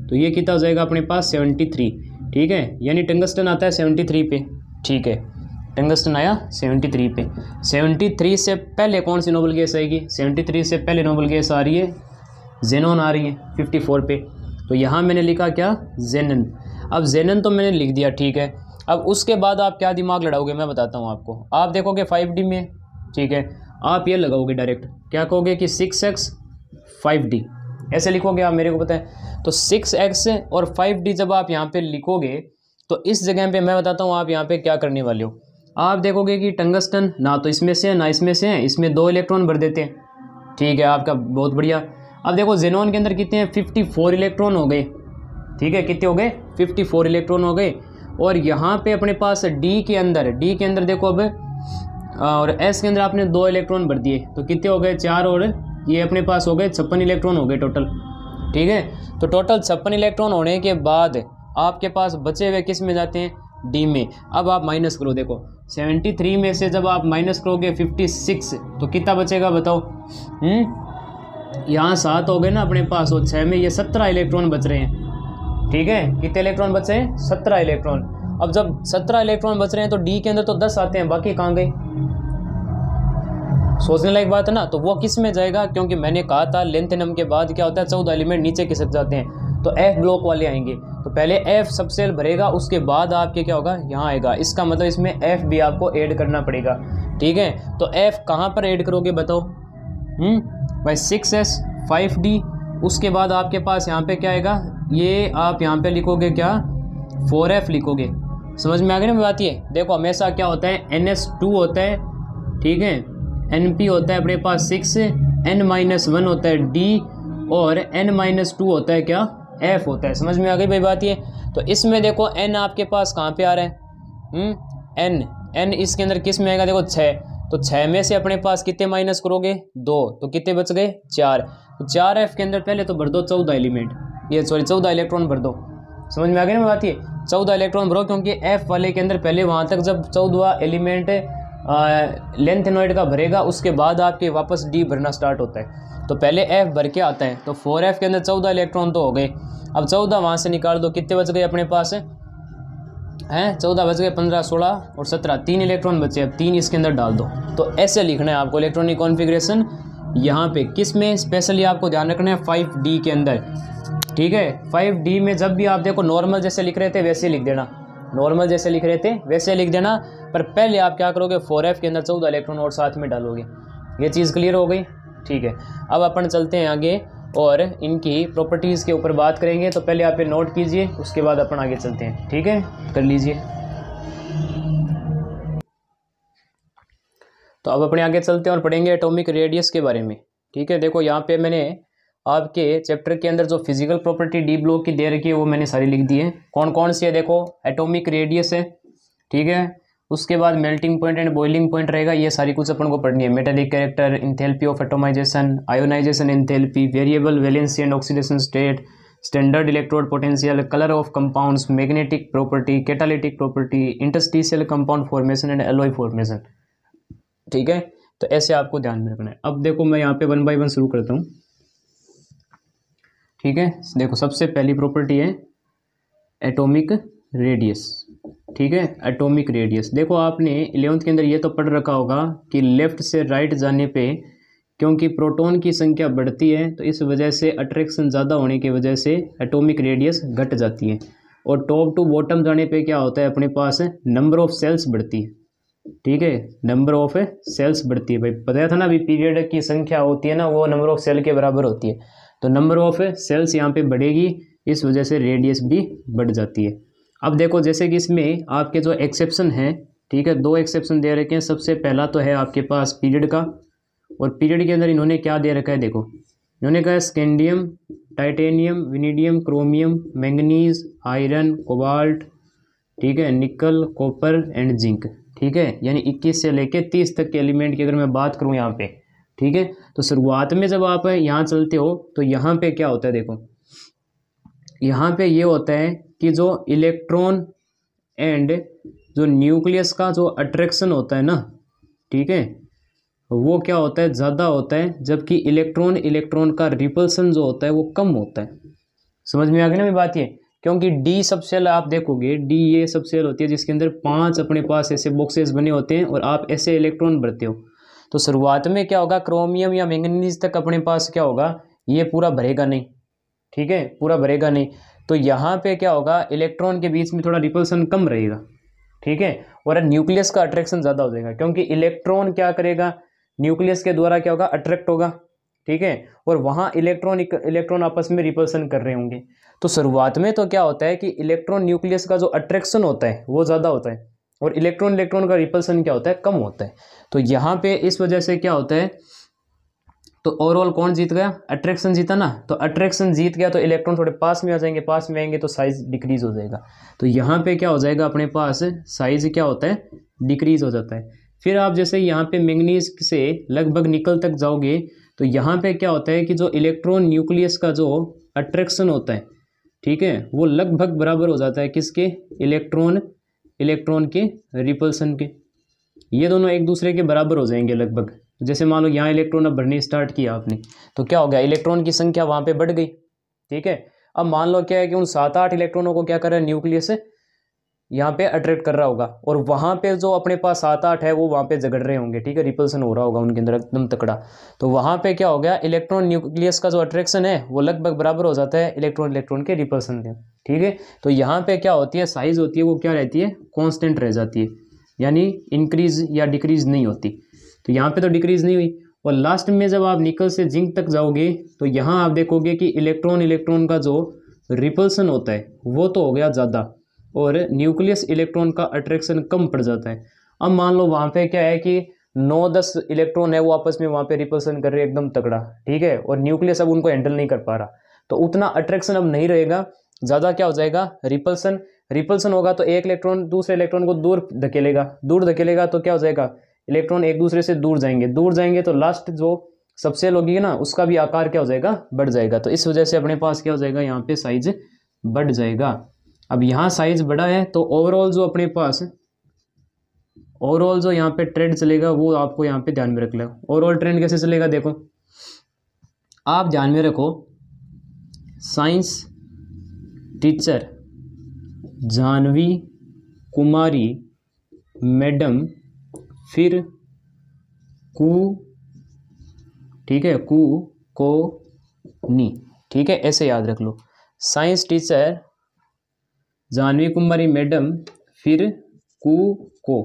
तो ये कितना हो जाएगा अपने पास 73, ठीक है। यानी टंगस्टन आता है 73 पे, ठीक है, टंगस्टन आया 73 पे। 73 से पहले कौन सी नोबल गैस आएगी, 73 से पहले नोबल गैस आ रही है जेनॉन आ रही है 54 पे। तो यहाँ मैंने लिखा क्या, जेनन। अब जेनन तो मैंने लिख दिया, ठीक है। अब उसके बाद आप क्या दिमाग लड़ाओगे मैं बताता हूँ आपको। आप देखोगे 5D में, ठीक है, आप ये लगाओगे डायरेक्ट, क्या कहोगे कि 6x 5D, ऐसे लिखोगे आप, मेरे को पता है। तो 6x और 5D जब आप यहाँ पे लिखोगे तो इस जगह पे मैं बताता हूँ आप यहाँ पे क्या करने वाले हो। आप देखोगे कि टंगस्टन ना तो इसमें से है ना इसमें से है, इसमें 2 इलेक्ट्रॉन भर देते हैं, ठीक है, आपका बहुत बढ़िया। अब देखो जेनॉन के अंदर कितने हैं, 54 इलेक्ट्रॉन हो गए, ठीक है, कितने हो गए, 54 इलेक्ट्रॉन हो गए। और यहाँ पे अपने पास डी के अंदर देखो अब, और एस के अंदर आपने 2 इलेक्ट्रॉन भर दिए, तो कितने हो गए, 4, और ये अपने पास हो गए 56 इलेक्ट्रॉन हो गए टोटल, ठीक है। तो टोटल 56 इलेक्ट्रॉन होने के बाद आपके पास बचे हुए किस में जाते हैं, डी में। अब आप माइनस करो, देखो 73 में से जब आप माइनस करोगे 56, तो कितना बचेगा बताओ, यहाँ 7 हो गए ना अपने पास, और 6 में ये 17 इलेक्ट्रॉन बच रहे हैं, ठीक है। कितने इलेक्ट्रॉन बचे हैं, 17 इलेक्ट्रॉन। अब जब 17 इलेक्ट्रॉन बच रहे हैं तो डी के अंदर तो 10 आते हैं, बाकी कहाँ गए, सोचने लायक बात है ना। तो वो किस में जाएगा, क्योंकि मैंने कहा था लेंथेनम के बाद क्या होता है, 14 एलिमेंट नीचे खिसक जाते हैं, तो एफ ब्लॉक वाले आएंगे। तो पहले एफ सब सेल भरेगा, उसके बाद आपके क्या होगा, यहाँ आएगा। इसका मतलब इसमें एफ भी आपको ऐड करना पड़ेगा, ठीक है। तो एफ कहाँ पर ऐड करोगे बताओ, भाई 6s 5D, उसके बाद आपके पास यहाँ पे क्या आएगा, ये आप यहाँ पे लिखोगे क्या, 4f लिखोगे। समझ में आ गई ना बात। ये देखो हमेशा क्या होता है, NS2 होता है, ठीक है, NP होता है अपने पास 6, N-1 होता है D, और N-2 होता है क्या, F होता है। समझ में आ गई भाई बात ये। तो इसमें देखो N आपके पास कहाँ पे आ रहा है, N इसके अंदर किस में आएगा, देखो 6, तो 6 में से अपने पास कितने माइनस करोगे, 2, तो कितने बच गए, 4। तो 4f के अंदर पहले तो भर दो 14 एलिमेंट, ये सॉरी 14 इलेक्ट्रॉन भर दो। समझ में आ गई ना बात ये, 14 इलेक्ट्रॉन भरो, क्योंकि f वाले के अंदर पहले वहाँ तक जब 14वां एलिमेंट लेंथेनॉइड का भरेगा, उसके बाद आपके वापस D भरना स्टार्ट होता है। तो पहले f भर के आता है, तो 4f के अंदर 14 इलेक्ट्रॉन तो हो गए। अब 14 वहाँ से निकाल दो, कितने बच गए अपने पास हैं, 14 बच गए, 15, 16 और 17, 3 इलेक्ट्रॉन बचे। अब 3 इसके अंदर डाल दो। तो ऐसे लिखना है आपको इलेक्ट्रॉनिक कॉन्फ़िगरेशन यहाँ पे, किस में स्पेशली आपको ध्यान रखना है, 5D के अंदर, ठीक है। 5D में जब भी आप देखो नॉर्मल जैसे लिख रहे थे वैसे लिख देना, नॉर्मल जैसे लिख रहे थे वैसे लिख देना, पर पहले आप क्या करोगे, 4f के अंदर 14 इलेक्ट्रॉन और साथ में डालोगे। ये चीज़ क्लियर हो गई, ठीक है। अब अपन चलते हैं आगे और इनकी प्रॉपर्टीज़ के ऊपर बात करेंगे। तो पहले आप ये नोट कीजिए, उसके बाद अपन आगे चलते हैं, ठीक है, कर लीजिए। तो अब अपने आगे चलते हैं और पढ़ेंगे एटॉमिक रेडियस के बारे में, ठीक है। देखो यहाँ पे मैंने आपके चैप्टर के अंदर जो फिजिकल प्रॉपर्टी डी ब्लॉक की दे रखी है वो मैंने सारी लिख दी है। कौन कौन सी है, देखो एटॉमिक रेडियस है, ठीक है, उसके बाद melting point and boiling point रहेगा, ये सारी कुछ अपन को पढ़नी है। Metallic character, enthalpy of atomisation, ionisation enthalpy, variable valency and oxidation state, standard electrode potential, colour of compounds, magnetic property, catalytic property, interstitial compound formation and alloy formation, ठीक है। तो ऐसे आपको ध्यान में रखना है। अब देखो मैं यहाँ पे 1 बाय 1 शुरू करता हूँ, ठीक है। देखो सबसे पहली प्रॉपर्टी है एटॉमिक रेडियस, ठीक है, एटॉमिक रेडियस। देखो आपने 11th के अंदर ये तो पढ़ रखा होगा कि लेफ्ट से राइट जाने पे क्योंकि प्रोटॉन की संख्या बढ़ती है तो इस वजह से अट्रैक्शन ज़्यादा होने की वजह से एटॉमिक रेडियस घट जाती है, और टॉप टू बॉटम जाने पे क्या होता है, अपने पास नंबर ऑफ सेल्स बढ़ती है। ठीक है, नंबर ऑफ सेल्स बढ़ती है। भाई बताया था ना अभी, पीरियड की संख्या होती है ना वो नंबर ऑफ सेल के बराबर होती है, तो नंबर ऑफ सेल्स यहाँ पे बढ़ेगी, इस वजह से रेडियस भी बढ़ जाती है। अब देखो जैसे कि इसमें आपके जो एक्सेप्शन हैं, ठीक है, 2 एक्सेप्शन दे रखे हैं। सबसे पहला तो है आपके पास पीरियड का, और पीरियड के अंदर इन्होंने क्या दे रखा है, देखो इन्होंने कहा scandium, titanium, vanadium, chromium, manganese, iron, cobalt, ठीक है, निकल, कॉपर एंड जिंक। ठीक है, यानी 21 से लेके 30 तक के एलिमेंट की अगर मैं बात करूं यहाँ पे, ठीक है, तो शुरुआत में जब आप यहाँ चलते हो तो यहाँ पे क्या होता है, देखो यहाँ पे ये होता है कि जो इलेक्ट्रॉन एंड जो न्यूक्लियस का जो अट्रैक्शन होता है ना, ठीक है, वो क्या होता है, ज़्यादा होता है, जबकि इलेक्ट्रॉन इलेक्ट्रॉन का रिपल्सन जो होता है वो कम होता है। समझ में आ गई ना मेरी बात ये, क्योंकि डी सबसेल आप देखोगे, डी ये सबसेल होती है जिसके अंदर 5 अपने पास ऐसे बॉक्सेस बने होते हैं और आप ऐसे इलेक्ट्रॉन भरते हो। तो शुरुआत में क्या होगा, क्रोमियम या मैंगनीज तक अपने पास क्या होगा, ये पूरा भरेगा नहीं, ठीक है, पूरा भरेगा नहीं। तो यहाँ पे क्या होगा, इलेक्ट्रॉन के बीच में थोड़ा रिपल्सन कम रहेगा, ठीक है, और न्यूक्लियस का अट्रैक्शन ज़्यादा हो जाएगा, क्योंकि इलेक्ट्रॉन क्या करेगा, न्यूक्लियस के द्वारा क्या होगा, अट्रैक्ट होगा, ठीक है, और वहाँ इलेक्ट्रॉन आपस में रिपल्सन कर रहे होंगे। तो शुरुआत में तो क्या होता है कि इलेक्ट्रॉन न्यूक्लियस का जो अट्रैक्शन होता है वो ज़्यादा होता है, और इलेक्ट्रॉन इलेक्ट्रॉन का रिपल्सन क्या होता है, कम होता है। तो यहाँ पे इस वजह से क्या होता है, तो ओवरऑल कौन जीत गया, अट्रैक्शन जीता ना, तो अट्रैक्शन जीत गया तो इलेक्ट्रॉन थोड़े पास में आ जाएंगे, पास में आएंगे तो साइज डिक्रीज हो जाएगा। तो यहाँ पे क्या हो जाएगा, अपने पास साइज क्या होता है, डिक्रीज हो जाता है। फिर आप जैसे यहाँ पे मैंगनीज से लगभग निकल तक जाओगे तो यहाँ पे क्या होता है कि जो इलेक्ट्रॉन न्यूक्लियस का जो अट्रैक्शन होता है, ठीक है, वो लगभग बराबर हो जाता है किसके, इलेक्ट्रॉन के रिपल्सन के। ये दोनों एक दूसरे के बराबर हो जाएंगे लगभग। जैसे मान लो यहाँ इलेक्ट्रॉन अब भरने स्टार्ट किया आपने, तो क्या हो गया, इलेक्ट्रॉन की संख्या वहाँ पे बढ़ गई, ठीक है। अब मान लो क्या है कि उन 7-8 इलेक्ट्रॉनों को क्या कर रहा है, न्यूक्लियस यहाँ पे अट्रैक्ट कर रहा होगा, और वहाँ पे जो अपने पास 7-8 है वो वहाँ पे झगड़ रहे होंगे, ठीक है, रिपल्सन हो रहा होगा उनके अंदर एकदम तकड़ा। तो वहाँ पे क्या हो गया, इलेक्ट्रॉन न्यूक्लियस का जो अट्रैक्शन है वो लगभग बराबर हो जाता है इलेक्ट्रॉन के रिपल्सन के, ठीक है। तो यहाँ पे क्या होती है, साइज होती है वो क्या रहती है, कॉन्स्टेंट रह जाती है, यानी इंक्रीज या डिक्रीज नहीं होती। तो यहाँ पे तो डिक्रीज नहीं हुई। और लास्ट में जब आप निकल से जिंक तक जाओगे तो यहाँ आप देखोगे कि इलेक्ट्रॉन का जो रिपल्सन होता है वो तो हो गया ज़्यादा, और न्यूक्लियस इलेक्ट्रॉन का अट्रैक्शन कम पड़ जाता है। अब मान लो वहाँ पे क्या है कि 9-10 इलेक्ट्रॉन है वो आपस में वहाँ पे रिपल्सन कर रहे हैं एकदम तगड़ा, ठीक है, और न्यूक्लियस अब उनको हैंडल नहीं कर पा रहा, तो उतना अट्रैक्शन अब नहीं रहेगा, ज़्यादा क्या हो जाएगा, रिपल्सन होगा। तो एक इलेक्ट्रॉन दूसरे इलेक्ट्रॉन को दूर धकेलेगा तो क्या हो जाएगा, इलेक्ट्रॉन एक दूसरे से दूर जाएंगे तो लास्ट जो सबसेल होगी ना उसका भी आकार क्या हो जाएगा, बढ़ जाएगा। तो इस वजह से अपने पास क्या हो जाएगा, यहाँ पे साइज बढ़ जाएगा। अब यहाँ साइज बढ़ा है तो ओवरऑल जो यहाँ पे ट्रेंड चलेगा वो आपको यहाँ पे ध्यान में रख लो। ओवरऑल ट्रेंड कैसे चलेगा, देखो आप ध्यान में रखो, साइंस टीचर जानवी कुमारी मैडम, फिर ठीक है, को नी, ठीक है, ऐसे याद रख लो, साइंस टीचर जानवी कुमारी मैडम, फिर को,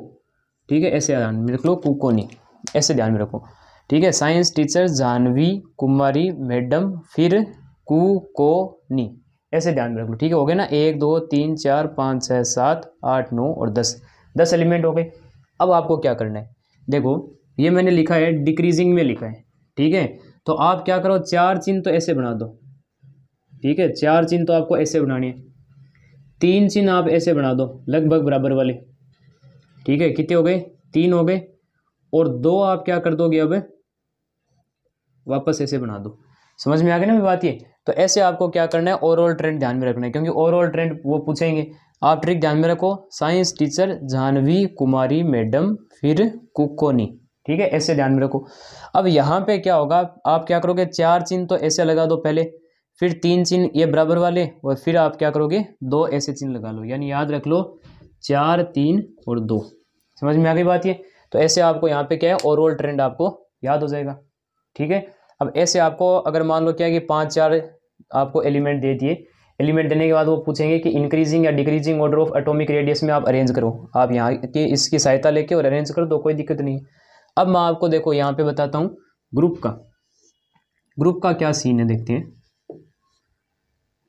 ठीक है, ऐसे ध्यान में रख लो, को नी, ऐसे ध्यान में रखो, ठीक है, साइंस टीचर जानवी कुमारी मैडम, फिर को नी, ऐसे ध्यान में रख लो, ठीक है, हो गए ना, 1 2 3 4 5 6 7 8 9 और 10 एलिमेंट हो गए। अब आपको क्या करना है, देखो ये मैंने लिखा है डिक्रीजिंग में लिखा है, ठीक है, तो आप क्या करो, 4 चिन्ह तो ऐसे बना दो, ठीक है, 4 चिन्ह तो आपको ऐसे बनाने हैं, 3 चिन्ह आप ऐसे बना दो लगभग बराबर वाले, ठीक है, कितने हो गए, 3 हो गए, और 2 आप क्या कर दोगे, अब वापस ऐसे बना दो। समझ में आ गया ना मेरी बात ये। तो ऐसे आपको क्या करना है, ओवरऑल ट्रेंड ध्यान में रखना है, क्योंकि ओवरऑल ट्रेंड वो पूछेंगे। आप ट्रिक ध्यान में रखो, साइंस टीचर जानवी कुमारी मैडम, फिर कुकोनी, ठीक है, ऐसे ध्यान में रखो। अब यहाँ पे क्या होगा, आप क्या करोगे, 4 चिन्ह तो ऐसे लगा दो पहले, फिर 3 चिन्ह ये बराबर वाले, और फिर आप क्या करोगे, 2 ऐसे चिन्ह लगा लो, यानी याद रख लो 4 3 और 2। समझ में आ गई बात ये। तो ऐसे आपको यहाँ पे क्या है, ओवरऑल ट्रेंड आपको याद हो जाएगा। ठीक है, अब ऐसे आपको अगर मान लो क्या है कि 5 4 आपको एलिमेंट दे दिए, एलिमेंट देने के बाद वो पूछेंगे कि इंक्रीजिंग या decreasing order of atomic radius में आप अरेंज करो, आप यहाँ की इसकी सहायता लेके और अरेंज करो तो कोई दिक्कत नहीं है। अब मैं आपको देखो यहाँ पे बताता हूँ ग्रुप का क्या सीन है, देखते हैं।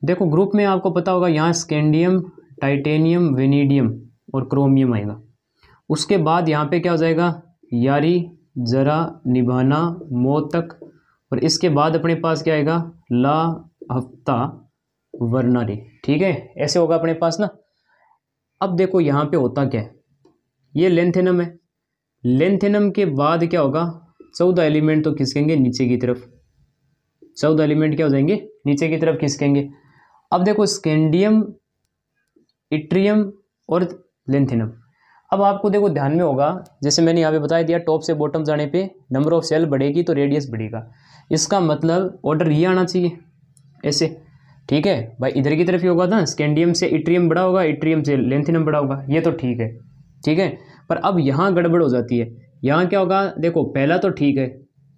देखो ग्रुप में आपको पता होगा यहाँ स्कैंडियम, टाइटेनियम, वेनेडियम और क्रोमियम आएगा। उसके बाद यहाँ पे क्या हो जाएगा, यारी, जरा, निभाना, मौत तक, और इसके बाद अपने पास क्या आएगा, ला, हफ्ता, वर्नारी। ठीक है, ऐसे होगा अपने पास ना। अब देखो यहाँ पे होता क्या है, ये लेंथेनम है, लेंथेनम के बाद क्या होगा, 14 एलिमेंट तो खिसकेंगे नीचे की तरफ, 14 एलिमेंट क्या हो जाएंगे, नीचे की तरफ खिसकेंगे। अब देखो स्कैंडियम, इट्रियम और लेंथेनम। अब आपको देखो ध्यान में होगा, जैसे मैंने यहाँ पे बता दिया, टॉप से बॉटम जाने पे नंबर ऑफ सेल बढ़ेगी तो रेडियस बढ़ेगा। इसका मतलब ऑर्डर ये आना चाहिए ऐसे। ठीक है भाई, इधर की तरफ ही होगा ना, स्कैंडियम से इट्रियम बड़ा होगा, इट्रियम से लेंथेनम बड़ा होगा, ये तो ठीक है। ठीक है, पर अब यहाँ गड़बड़ हो जाती है। यहाँ क्या होगा, देखो पहला तो ठीक है,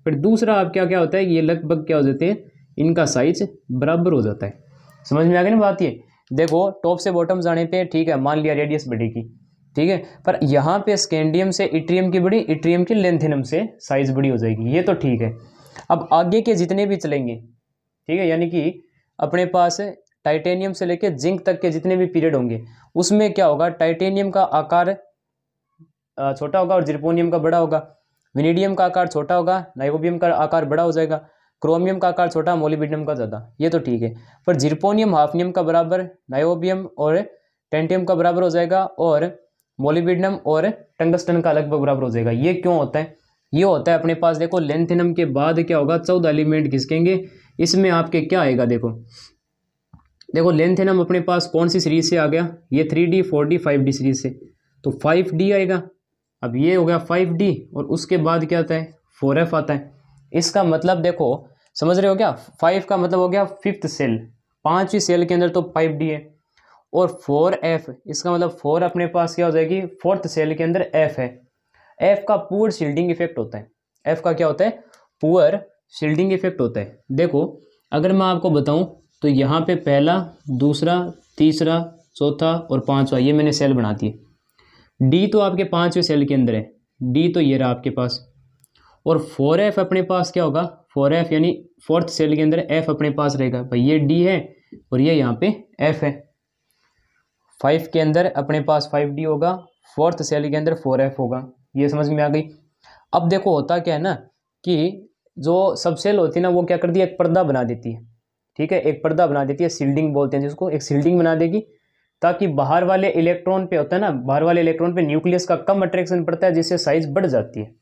फिर दूसरा अब क्या क्या होता है, ये लगभग क्या हो जाते हैं, इनका साइज बराबर हो जाता है। समझ में आ गई ना बात ये। देखो टॉप से बॉटम जाने पे ठीक है, मान लिया रेडियस बढ़ेगी, ठीक है, पर यहाँ पे स्कैंडियम से इट्रियम की बड़ी, इट्रियम की लेंथेनम से साइज बड़ी हो जाएगी, ये तो ठीक है। अब आगे के जितने भी चलेंगे, ठीक है, यानी कि अपने पास टाइटेनियम से लेकर जिंक तक के जितने भी पीरियड होंगे, उसमें क्या होगा, टाइटेनियम का आकार छोटा होगा और जिरकोनियम का बड़ा होगा, वेनेडियम का आकार छोटा होगा, नाइओबियम का आकार बड़ा हो जाएगा, क्रोमियम का आकार छोटा, मोलिब्डेनम का ज़्यादा, ये तो ठीक है। पर जिरकोनियम हाफनियम का बराबर, नाइओबियम और टेंटियम का बराबर हो जाएगा, और मोलिब्डेनम और टंगस्टन का लगभग बराबर हो जाएगा। ये क्यों होता है, ये होता है अपने पास देखो लेंथेनम के बाद क्या होगा, 14 एलिमेंट खिसकेंगे, इसमें आपके क्या आएगा, देखो लेंथेनम अपने पास कौन सी सीरीज से आ गया, ये 3D 4D 5D सीरीज से, तो 5D आएगा। अब ये हो गया 5D, और उसके बाद क्या आता है, 4F आता है। इसका मतलब देखो, समझ रहे हो क्या, 5 का मतलब हो गया 5th सेल, 5वीं सेल के अंदर तो 5D है, और 4F इसका मतलब 4 अपने पास क्या हो जाएगी, 4th सेल के अंदर F है। F का पुअर शील्डिंग इफेक्ट होता है, F का क्या होता है, पुअर शील्डिंग इफेक्ट होता है। देखो अगर मैं आपको बताऊं तो यहाँ पे पहला, दूसरा, तीसरा, चौथा और पांचवा, ये मैंने सेल बना दिए। D तो आपके 5वें सेल के अंदर है, D तो ये रहा आपके पास, और 4F अपने पास क्या होगा, 4F यानी 4th सेल के अंदर F अपने पास रहेगा। भाई ये D है और ये यहाँ पे F है। 5 के अंदर अपने पास 5D होगा, 4th सेल के अंदर 4F होगा। ये समझ में आ गई। अब देखो होता क्या है ना, कि जो सब सेल होती है ना, वो क्या करती है, एक पर्दा बना देती है। ठीक है, एक पर्दा बना देती है, सील्डिंग बोलते हैं जिसको, एक सील्डिंग बना देगी, ताकि बाहर वाले इलेक्ट्रॉन पे होता है ना, बाहर वाले इलेक्ट्रॉन पे न्यूक्लियस का कम अट्रैक्शन पड़ता है, जिससे साइज बढ़ जाती है।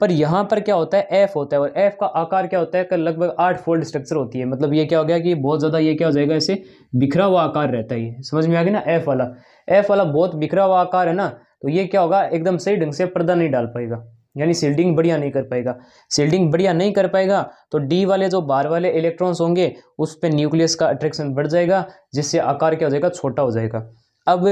पर यहाँ पर क्या होता है, एफ होता है, और एफ का आकार क्या होता है कि लगभग 8 फोल्ड स्ट्रक्चर होती है। मतलब ये क्या हो गया कि बहुत ज़्यादा ये क्या हो जाएगा, ऐसे बिखरा हुआ आकार रहता है। ये समझ में आ गया ना, एफ वाला बहुत बिखरा हुआ आकार है ना, तो ये क्या होगा, एकदम सही ढंग से पर्दा नहीं डाल पाएगा, यानी सील्डिंग बढ़िया नहीं कर पाएगा। सील्डिंग बढ़िया नहीं कर पाएगा तो डी वाले जो बाहर वाले इलेक्ट्रॉन्स होंगे उस पर न्यूक्लियस का अट्रैक्शन बढ़ जाएगा, जिससे आकार क्या हो जाएगा, छोटा हो जाएगा। अब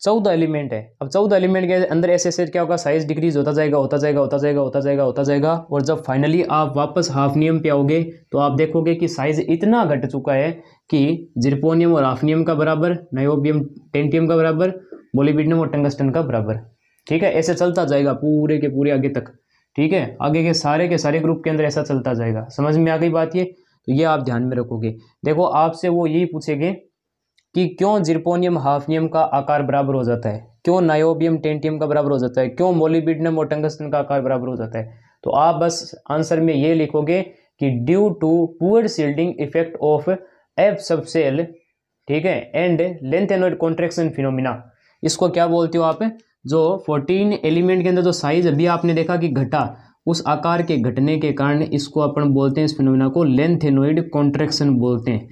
14 एलिमेंट है, अब 14 एलिमेंट के अंदर ऐसे ऐसे क्या होगा, साइज डिक्रीज होता जाएगा, होता जाएगा, होता जाएगा, होता जाएगा, होता जाएगा, और जब फाइनली आप वापस हाफनियम पे आओगे तो आप देखोगे कि साइज इतना घट चुका है कि जिरकोनियम और हाफनियम का बराबर, नाइओबियम टेंटियम का बराबर, मोलिब्डेनम और टंगस्टन का बराबर। ठीक है, ऐसे चलता जाएगा पूरे के पूरे आगे तक। ठीक है, आगे के सारे ग्रुप के अंदर ऐसा चलता जाएगा। समझ में आ गई बात ये, तो ये आप ध्यान में रखोगे। देखो आपसे वो यही पूछेंगे कि क्यों जिरकोनियम हाफनियम का आकार बराबर हो जाता है, क्यों नाइओबियम टेंटियम का बराबर हो जाता है, क्यों मोलिब्डेनम और टंगस्टन का आकार बराबर हो जाता है। तो आप बस आंसर में ये लिखोगे कि due to poor shielding effect of F sub shell, ठीक है, एंड लेंथेनॉइड कॉन्ट्रैक्शन फिनोमिना। इसको क्या बोलते हो आप, जो 14 एलिमेंट के अंदर जो साइज अभी आपने देखा कि घटा, उस आकार के घटने के कारण इसको अपन बोलते हैं, इस फिनोमिना को लेंथेनॉइड कॉन्ट्रैक्शन बोलते हैं।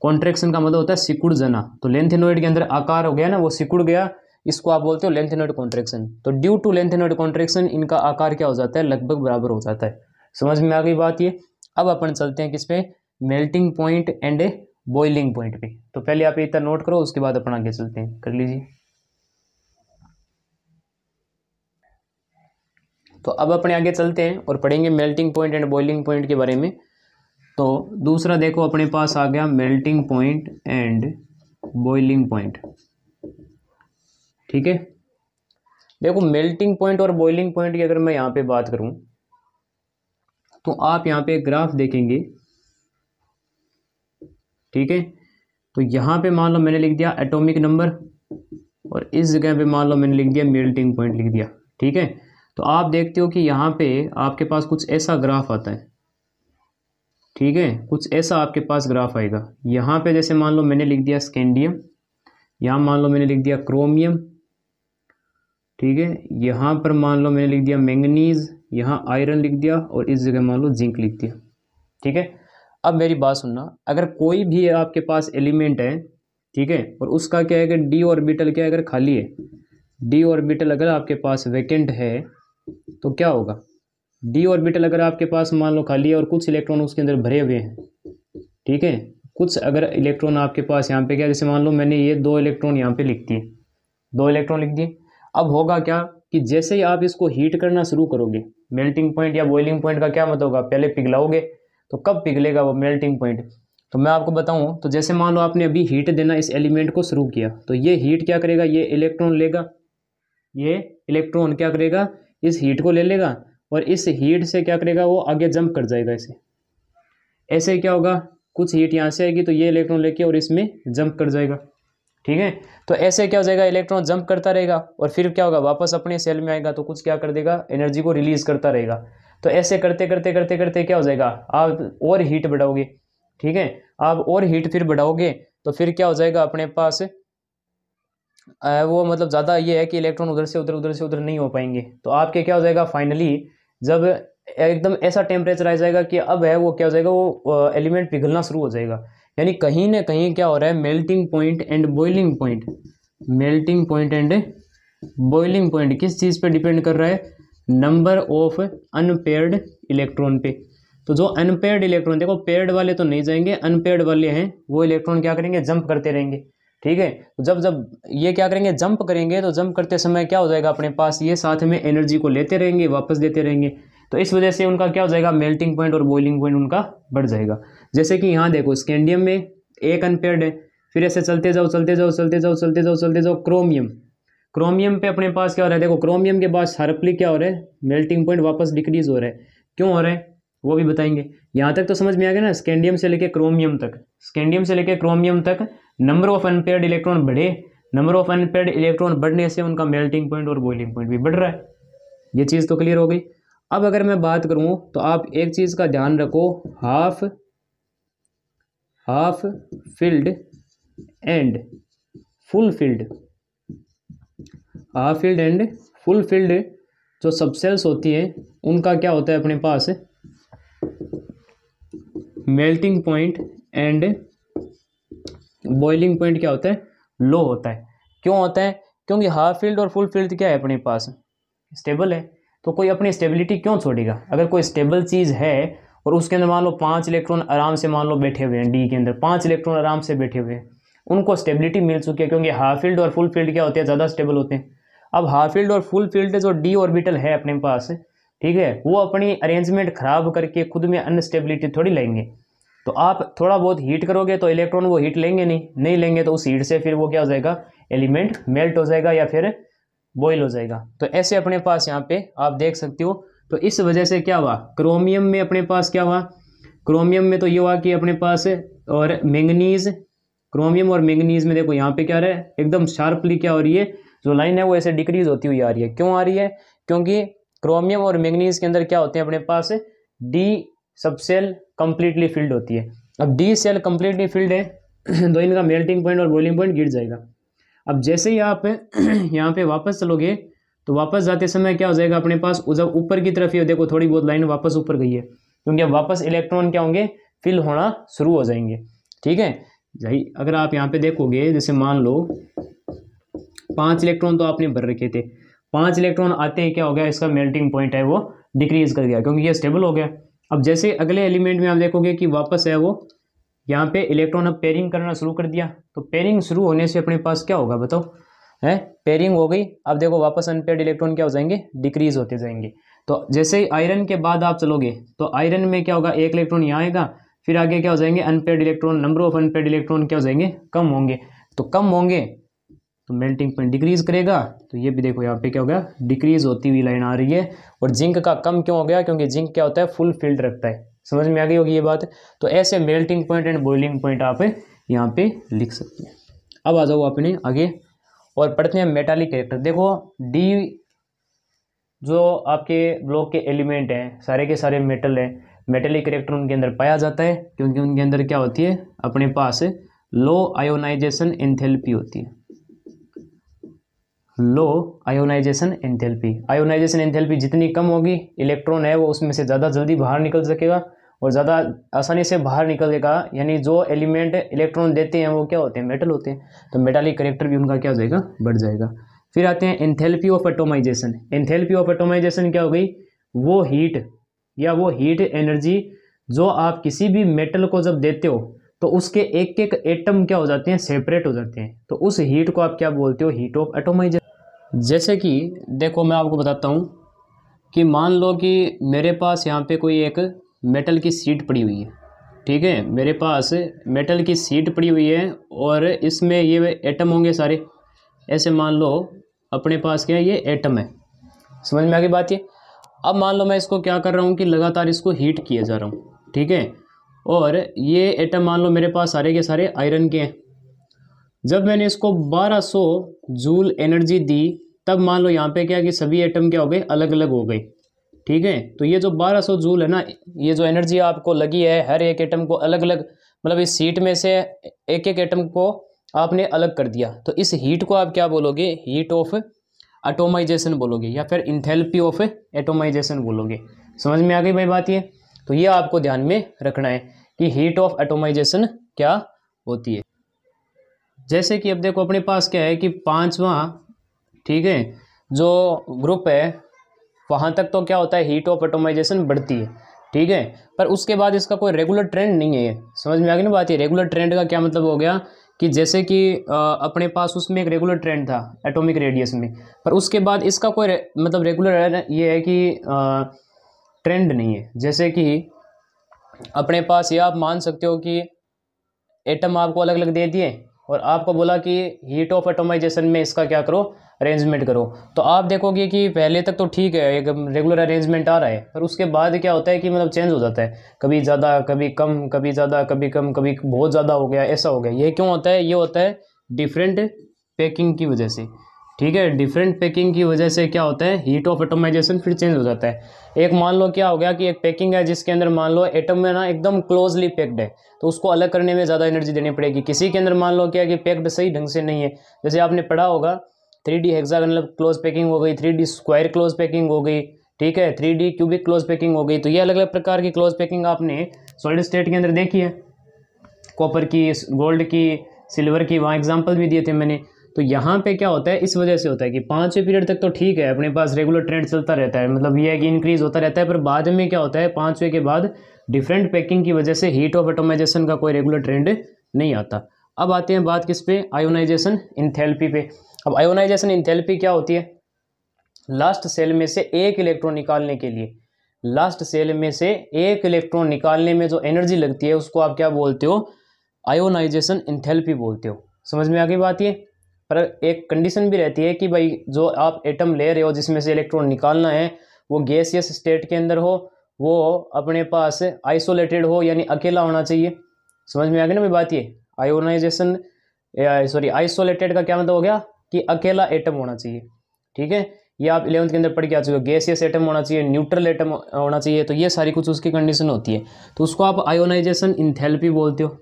कॉन्ट्रैक्शन का मतलब होता है सिकुड़ जाना, तो लेंथेनॉइड के अंदर आकार हो गया ना, वो सिकुड़ गया, इसको आप बोलते हो लेंथेनॉइड कॉन्ट्रैक्शन। तो ड्यू टू लेंथेनॉइड कॉन्ट्रैक्शन इनका आकार क्या हो जाता है, लगभग बराबर हो जाता है। समझ में आ गई बात ये। अब अपन चलते हैं किस पे, melting point and boiling point पे। तो पहले आप इतना नोट करो, उसके बाद अपन आगे चलते हैं, कर लीजिए। तो अब अपने आगे चलते हैं और पढ़ेंगे melting point and boiling point के बारे में। तो दूसरा देखो अपने पास आ गया melting point and boiling point. ठीक है, देखो मेल्टिंग पॉइंट और बॉइलिंग पॉइंट की अगर मैं यहाँ पे बात करूँ तो आप यहाँ पे ग्राफ देखेंगे। ठीक है, तो यहाँ पे मान लो मैंने लिख दिया एटॉमिक नंबर और इस जगह पे मान लो मैंने लिख दिया मेल्टिंग पॉइंट लिख दिया। ठीक है, तो आप देखते हो कि यहाँ पे आपके पास कुछ ऐसा ग्राफ आता है। ठीक है, कुछ ऐसा आपके पास ग्राफ आएगा। यहाँ पे जैसे मान लो मैंने लिख दिया स्कैंडियम, यहाँ मान लो मैंने लिख दिया क्रोमियम। ठीक है, यहाँ पर मान लो मैंने लिख दिया मैंगनीज, यहाँ आयरन लिख दिया और इस जगह मान लो जिंक लिख दिया। ठीक है, अब मेरी बात सुनना, अगर कोई भी आपके पास एलिमेंट है, ठीक है, और उसका क्या है कि डी ऑर्बिटल क्या है, अगर खाली है, डी ऑर्बिटल अगर आपके पास वैकेंट है तो क्या होगा, डी ऑर्बिटल अगर आपके पास मान लो खाली है और कुछ इलेक्ट्रॉन उसके अंदर भरे हुए हैं। ठीक है, कुछ अगर इलेक्ट्रॉन आपके पास यहाँ पे क्या, जैसे मान लो मैंने ये 2 इलेक्ट्रॉन यहाँ पे लिख दिए, 2 इलेक्ट्रॉन लिख दिए। अब होगा क्या कि जैसे ही आप इसको हीट करना शुरू करोगे, मेल्टिंग पॉइंट या बॉइलिंग पॉइंट का क्या मतलब होगा, पहले पिघलाओगे। तो कब पिघलेगा वो मेल्टिंग पॉइंट, तो मैं आपको बताऊं, तो जैसे मान लो आपने अभी हीट देना इस एलिमेंट को शुरू किया, तो ये हीट क्या करेगा, ये इलेक्ट्रॉन लेगा, ये इलेक्ट्रॉन क्या करेगा, इस हीट को ले लेगा और इस हीट से क्या करेगा, वो आगे जंप कर जाएगा। ऐसे क्या होगा, कुछ हीट यहाँ से आएगी तो ये इलेक्ट्रॉन लेके और इसमें जंप कर जाएगा। ठीक है, तो ऐसे क्या हो जाएगा, इलेक्ट्रॉन जंप करता रहेगा और फिर क्या होगा, वापस अपने सेल में आएगा तो कुछ क्या कर देगा, एनर्जी को रिलीज करता रहेगा। तो ऐसे करते करते करते करते क्या हो जाएगा, आप और हीट बढ़ाओगे। ठीक है, आप और हीट फिर बढ़ाओगे तो फिर क्या हो जाएगा अपने पास, वो मतलब ज़्यादा ये है कि इलेक्ट्रॉन उधर से उधर, उधर से उधर नहीं हो पाएंगे। तो आपके क्या हो जाएगा, फाइनली जब एकदम ऐसा टेम्परेचर आ जाएगा कि अब है वो क्या हो जाएगा, वो एलिमेंट पिघलना शुरू हो जाएगा। यानी कहीं ना कहीं क्या हो रहा है, melting point and boiling point, melting point and boiling point किस चीज़ पे डिपेंड कर रहा है, नंबर ऑफ अनपेयर्ड इलेक्ट्रॉन पे। तो जो अनपेयर्ड इलेक्ट्रॉन, देखो पेयर्ड वाले तो नहीं जाएंगे, अनपेयर्ड वाले हैं, वो इलेक्ट्रॉन क्या करेंगे, जंप करते रहेंगे। ठीक है, तो जब जब ये क्या करेंगे, जंप करेंगे, तो जंप करते समय क्या हो जाएगा अपने पास, ये साथ में एनर्जी को लेते रहेंगे, वापस देते रहेंगे। तो इस वजह से उनका क्या हो जाएगा, मेल्टिंग पॉइंट और बॉइलिंग पॉइंट उनका बढ़ जाएगा। जैसे कि यहाँ देखो स्कैंडियम में एक अनपेयर्ड है, फिर ऐसे चलते जाओ चलते जाओ चलते जाओ चलते जाओ चलते जाओ, क्रोमियम, क्रोमियम पे अपने पास क्या हो रहा है, देखो क्रोमियम के बाद शार्पली क्या हो रहा है, मेल्टिंग पॉइंट वापस डिक्रीज हो रहा है। क्यों हो रहा है वो भी बताएंगे। यहाँ तक तो समझ में आ गया ना, स्कैंडियम से लेके क्रोमियम तक, स्कैंडियम से लेके क्रोमियम तक नंबर ऑफ अनपेयर्ड इलेक्ट्रॉन बढ़े, नंबर ऑफ अनपेयर्ड इलेक्ट्रॉन बढ़ने से उनका मेल्टिंग पॉइंट और बॉइलिंग पॉइंट भी बढ़ रहा है। ये चीज़ तो क्लियर हो गई। अब अगर मैं बात करूँ तो आप एक चीज़ का ध्यान रखो, half filled and full filled, half filled and full filled जो सबसेल्स होती है उनका क्या होता है अपने पास, melting point and boiling point क्या होता है, लो होता है। क्यों होता है, क्योंकि हाफ फील्ड और फुल फील्ड क्या है अपने पास, स्टेबल है। तो कोई अपनी स्टेबिलिटी क्यों छोड़ेगा, अगर कोई स्टेबल चीज़ है और उसके अंदर मान लो 5 इलेक्ट्रॉन आराम से मान लो बैठे हुए हैं, डी के अंदर 5 इलेक्ट्रॉन आराम से बैठे हुए हैं, उनको स्टेबिलिटी मिल चुकी है, क्योंकि हाफ फील्ड और फुल फील्ड क्या होते हैं, ज़्यादा स्टेबल होते हैं। अब हाफ फील्ड और फुल फील्ड जो डी ऑर्बिटल है अपने पास, ठीक है, वो अपनी अरेंजमेंट खराब करके खुद में अनस्टेबिलिटी थोड़ी लेंगे। तो आप थोड़ा बहुत हीट करोगे तो इलेक्ट्रॉन वो हीट लेंगे नहीं लेंगे, तो उस हीट से फिर वो क्या हो जाएगा, एलिमेंट मेल्ट हो जाएगा या फिर बॉयल हो जाएगा। तो ऐसे अपने पास यहाँ पे आप देख सकते हो। तो इस वजह से क्या हुआ, क्रोमियम में अपने पास क्या हुआ, क्रोमियम में तो ये हुआ कि अपने पास और मैंगनीज, क्रोमियम और मैंगनीज में देखो यहाँ पे क्या रहा है, एकदम शार्पली क्या हो रही है, जो लाइन है वो ऐसे डिक्रीज होती हुई आ रही है। क्यों आ रही है, क्योंकि क्रोमियम और मैंगनीज के अंदर क्या होते हैं अपने पास, डी सबसेल कंप्लीटली फिल्ड होती है। अब डी सेल कंप्लीटली फिल्ड है तो इनका मेल्टिंग पॉइंट और बॉइलिंग पॉइंट गिर जाएगा। अब जैसे ही आप यहाँ पे वापस चलोगे तो वापस जाते समय क्या हो जाएगा अपने पास, जब ऊपर की तरफ ये देखो थोड़ी बहुत लाइन वापस ऊपर गई है, क्योंकि अब वापस इलेक्ट्रॉन क्या होंगे, फिल होना शुरू हो जाएंगे। ठीक है भाई, अगर आप यहाँ पे देखोगे, जैसे मान लो 5 इलेक्ट्रॉन तो आपने भर रखे थे, 5 इलेक्ट्रॉन आते हैं क्या हो गया, इसका मेल्टिंग पॉइंट है वो डिक्रीज कर गया, क्योंकि ये स्टेबल हो गया। अब जैसे अगले एलिमेंट में आप देखोगे कि वापस है वो यहाँ पे इलेक्ट्रॉन अब पेयरिंग करना शुरू कर दिया, तो पेयरिंग शुरू होने से अपने पास क्या होगा बताओ, है, पेयरिंग हो गई। अब देखो वापस अनपेयर्ड इलेक्ट्रॉन क्या हो जाएंगे, डिक्रीज होते जाएंगे। तो जैसे ही आयरन के बाद आप चलोगे तो आयरन में क्या होगा, एक इलेक्ट्रॉन यहाँ आएगा, फिर आगे क्या हो जाएंगे unpaired electron, number of unpaired electron क्या हो जाएंगे, कम होंगे। तो कम होंगे तो मेल्टिंग पॉइंट डिक्रीज करेगा। तो ये भी देखो यहाँ पे क्या हो गया, डिक्रीज होती हुई लाइन आ रही है। और जिंक का कम क्यों हो गया, क्योंकि जिंक क्या होता है, फुल फील्ड रखता है। समझ में आ गई होगी ये बात। तो ऐसे melting point and boiling point आप यहाँ पे लिख सकते हैं। अब आ जाओ अपने आगे और पढ़ते हैं मेटालिक कैरेक्टर। देखो डी जो आपके ब्लॉक के एलिमेंट हैं सारे के सारे मेटल हैं, मेटेलिक कैरेक्टर उनके अंदर पाया जाता है क्योंकि उनके अंदर क्या होती है, अपने पास लो आयोनाइजेशन एंथैल्पी होती है। Low ionization enthalpy, ionisation enthalpy जितनी कम होगी इलेक्ट्रॉन है वो उसमें से ज़्यादा जल्दी बाहर निकल सकेगा और ज़्यादा आसानी से बाहर निकलेगा। यानी जो एलिमेंट इलेक्ट्रॉन देते हैं वो क्या होते हैं, मेटल होते हैं। तो मेटालिक कैरेक्टर भी उनका क्या हो जाएगा, बढ़ जाएगा। फिर आते हैं enthalpy of atomization. Enthalpy of atomization क्या हो गई, वो हीट या वो हीट एनर्जी जो आप किसी भी मेटल को जब देते हो तो उसके एक एक एटम क्या हो जाते हैं, सेपरेट हो जाते हैं। तो उस हीट को आप क्या बोलते हो, हीट ऑफ एटोमाइजेशन। जैसे कि देखो मैं आपको बताता हूँ कि मान लो कि मेरे पास यहाँ पे कोई एक मेटल की शीट पड़ी हुई है, ठीक है, मेरे पास मेटल की शीट पड़ी हुई है और इसमें ये एटम होंगे सारे। ऐसे मान लो अपने पास क्या है, ये एटम है। समझ में आ गई बात ये। अब मान लो मैं इसको क्या कर रहा हूँ कि लगातार इसको हीट किए जा रहा हूँ, ठीक है, और ये एटम मान लो मेरे पास सारे के सारे आयरन के हैं। जब मैंने इसको 1200 जूल एनर्जी दी तब मान लो यहाँ पे क्या कि सभी एटम क्या हो गए, अलग अलग हो गए, ठीक है। तो ये जो 1200 जूल है ना, ये जो एनर्जी आपको लगी है हर एक एटम को अलग अलग, मतलब इस शीट में से एक एक एटम को आपने अलग कर दिया। तो इस हीट को आप क्या बोलोगे, हीट ऑफ एटोमाइजेशन बोलोगे या फिर इंथैल्पी ऑफ एटोमाइजेशन बोलोगे। समझ में आ गई भाई बात ये। तो ये आपको ध्यान में रखना है कि हीट ऑफ एटोमाइजेशन क्या होती है। जैसे कि अब देखो अपने पास क्या है कि 5वां, ठीक है, जो ग्रुप है वहाँ तक तो क्या होता है, हीट ऑफ एटोमाइजेशन बढ़ती है, ठीक है, पर उसके बाद इसका कोई रेगुलर ट्रेंड नहीं है। समझ में आ गई ना बात। ये रेगुलर ट्रेंड का क्या मतलब हो गया कि जैसे कि अपने पास उसमें एक रेगुलर ट्रेंड था एटॉमिक रेडियस में, पर उसके बाद इसका कोई मतलब रेगुलर ये है कि ट्रेंड नहीं है। जैसे कि अपने पास ये आप मान सकते हो कि एटम आपको अलग अलग दे दिए और आपको बोला कि हीट ऑफ एटोमाइजेशन में इसका क्या करो, अरेंजमेंट करो। तो आप देखोगे कि पहले तक तो ठीक है, एक रेगुलर अरेंजमेंट आ रहा है, पर उसके बाद क्या होता है कि मतलब चेंज हो जाता है, कभी ज़्यादा कभी कम, कभी ज़्यादा कभी कम, कभी बहुत ज़्यादा हो गया, ऐसा हो गया। ये क्यों होता है, ये होता है डिफरेंट पैकिंग की वजह से, ठीक है। डिफरेंट पैकिंग की वजह से क्या होता है, हीट ऑफ एटोमाइजेशन फिर चेंज हो जाता है। एक मान लो क्या हो गया कि एक पैकिंग है जिसके अंदर मान लो एटम में ना एकदम क्लोजली पैक्ड है, तो उसको अलग करने में ज़्यादा एनर्जी देनी पड़ेगी। किसी के अंदर मान लो क्या कि पैक्ड सही ढंग से नहीं है, जैसे आपने पढ़ा होगा 3D हेक्सागोनल क्लोज पैकिंग हो गई, 3D स्क्वायर क्लोज पैकिंग हो गई, ठीक है, 3D क्यूबिक क्लोज पैकिंग हो गई। तो ये अलग अलग प्रकार की क्लोज पैकिंग आपने सॉलिड स्टेट के अंदर देखी है, कॉपर की, गोल्ड की, सिल्वर की, वहाँ एग्जाम्पल भी दिए थे मैंने। तो यहाँ पे क्या होता है, इस वजह से होता है कि 5वें पीरियड तक तो ठीक है, अपने पास रेगुलर ट्रेंड चलता रहता है, मतलब ये है कि इंक्रीज होता रहता है, पर बाद में क्या होता है, 5वें के बाद डिफरेंट पैकिंग की वजह से हीट ऑफ एटोमाइजेशन का कोई रेगुलर ट्रेंड नहीं आता। अब आते हैं बात किस पे, आयोनाइजेशन इंथैल्पी पे। अब आयोनाइजेशन इंथैल्पी क्या होती है, लास्ट सेल में से एक इलेक्ट्रॉन निकालने के लिए, लास्ट सेल में से एक इलेक्ट्रॉन निकालने में जो एनर्जी लगती है उसको आप क्या बोलते हो, आयोनाइजेशन इंथैल्पी बोलते हो। समझ में आ गई बात ये। पर एक कंडीशन भी रहती है कि भाई जो आप एटम ले रहे हो जिसमें से इलेक्ट्रॉन निकालना है वो गैसियस स्टेट के अंदर हो, वो अपने पास आइसोलेटेड हो, यानी अकेला होना चाहिए। समझ में आ गई ना भाई बात ये। आयोनाइजेशन सॉरी आइसोलेटेड का क्या मतलब हो गया कि अकेला एटम होना चाहिए, ठीक है। ये आप 11th के अंदर पढ़ के आ चुके हो, गैसियस एटम होना चाहिए, न्यूट्रल एटम होना चाहिए। तो ये सारी कुछ उसकी कंडीशन होती है, तो उसको आप आयोनाइजेशन इंथैल्पी बोलते हो।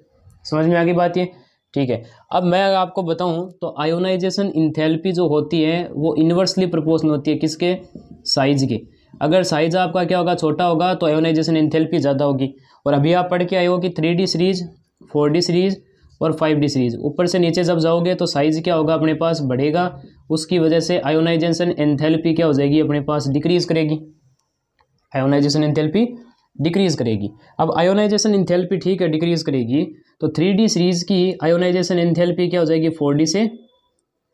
समझ में आ गई बात ये, ठीक है। अब मैं आपको बताऊं तो आयोनाइजेशन इंथैल्पी जो होती है वो इन्वर्सली प्रोपोर्शनल होती है, किसके, साइज के। अगर साइज आपका क्या होगा, छोटा होगा तो आयोनाइजेशन इंथैल्पी ज़्यादा होगी। और अभी आप पढ़ के आए हो कि 3D सीरीज, 4D सीरीज और 5D सीरीज, ऊपर से नीचे जब जाओगे तो साइज क्या होगा अपने पास, बढ़ेगा। उसकी वजह से आयोनाइजेशन एंथैल्पी क्या हो जाएगी अपने पास, डिक्रीज करेगी। आयोनाइजेशन एंथैल्पी डिक्रीज करेगी। अब आयोनाइजेशन एंथैल्पी ठीक है डिक्रीज करेगी, तो 3D सीरीज की आयोनाइजेशन एंथैल्पी क्या हो जाएगी, 4D से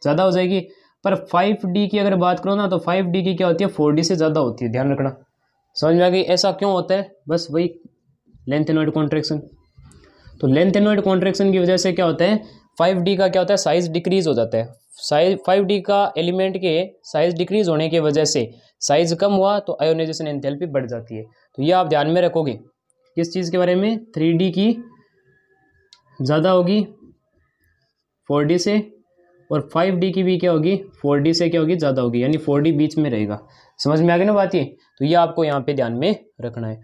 ज़्यादा हो जाएगी। पर 5D की अगर बात करो ना तो 5D की क्या होती है 4D से ज़्यादा होती है, ध्यान रखना। समझ में आ गई? ऐसा क्यों होता है? बस वही लेंथेनॉइड कॉन्ट्रैक्शन। तो लेंथेनॉइड कॉन्ट्रैक्शन की वजह से क्या होता है 5D का क्या होता है साइज डिक्रीज हो जाता है। साइज 5D का एलिमेंट के साइज डिक्रीज होने की वजह से साइज कम हुआ तो आयोनाइजेशन एंथैल्पी बढ़ जाती है। तो ये आप ध्यान में रखोगे किस चीज़ के बारे में, 3D की ज़्यादा होगी 4D से, और 5D की भी क्या होगी 4D से क्या होगी ज़्यादा होगी, यानी 4D बीच में रहेगा। समझ में आ गई ना बात ये? तो ये आपको यहाँ पे ध्यान में रखना है।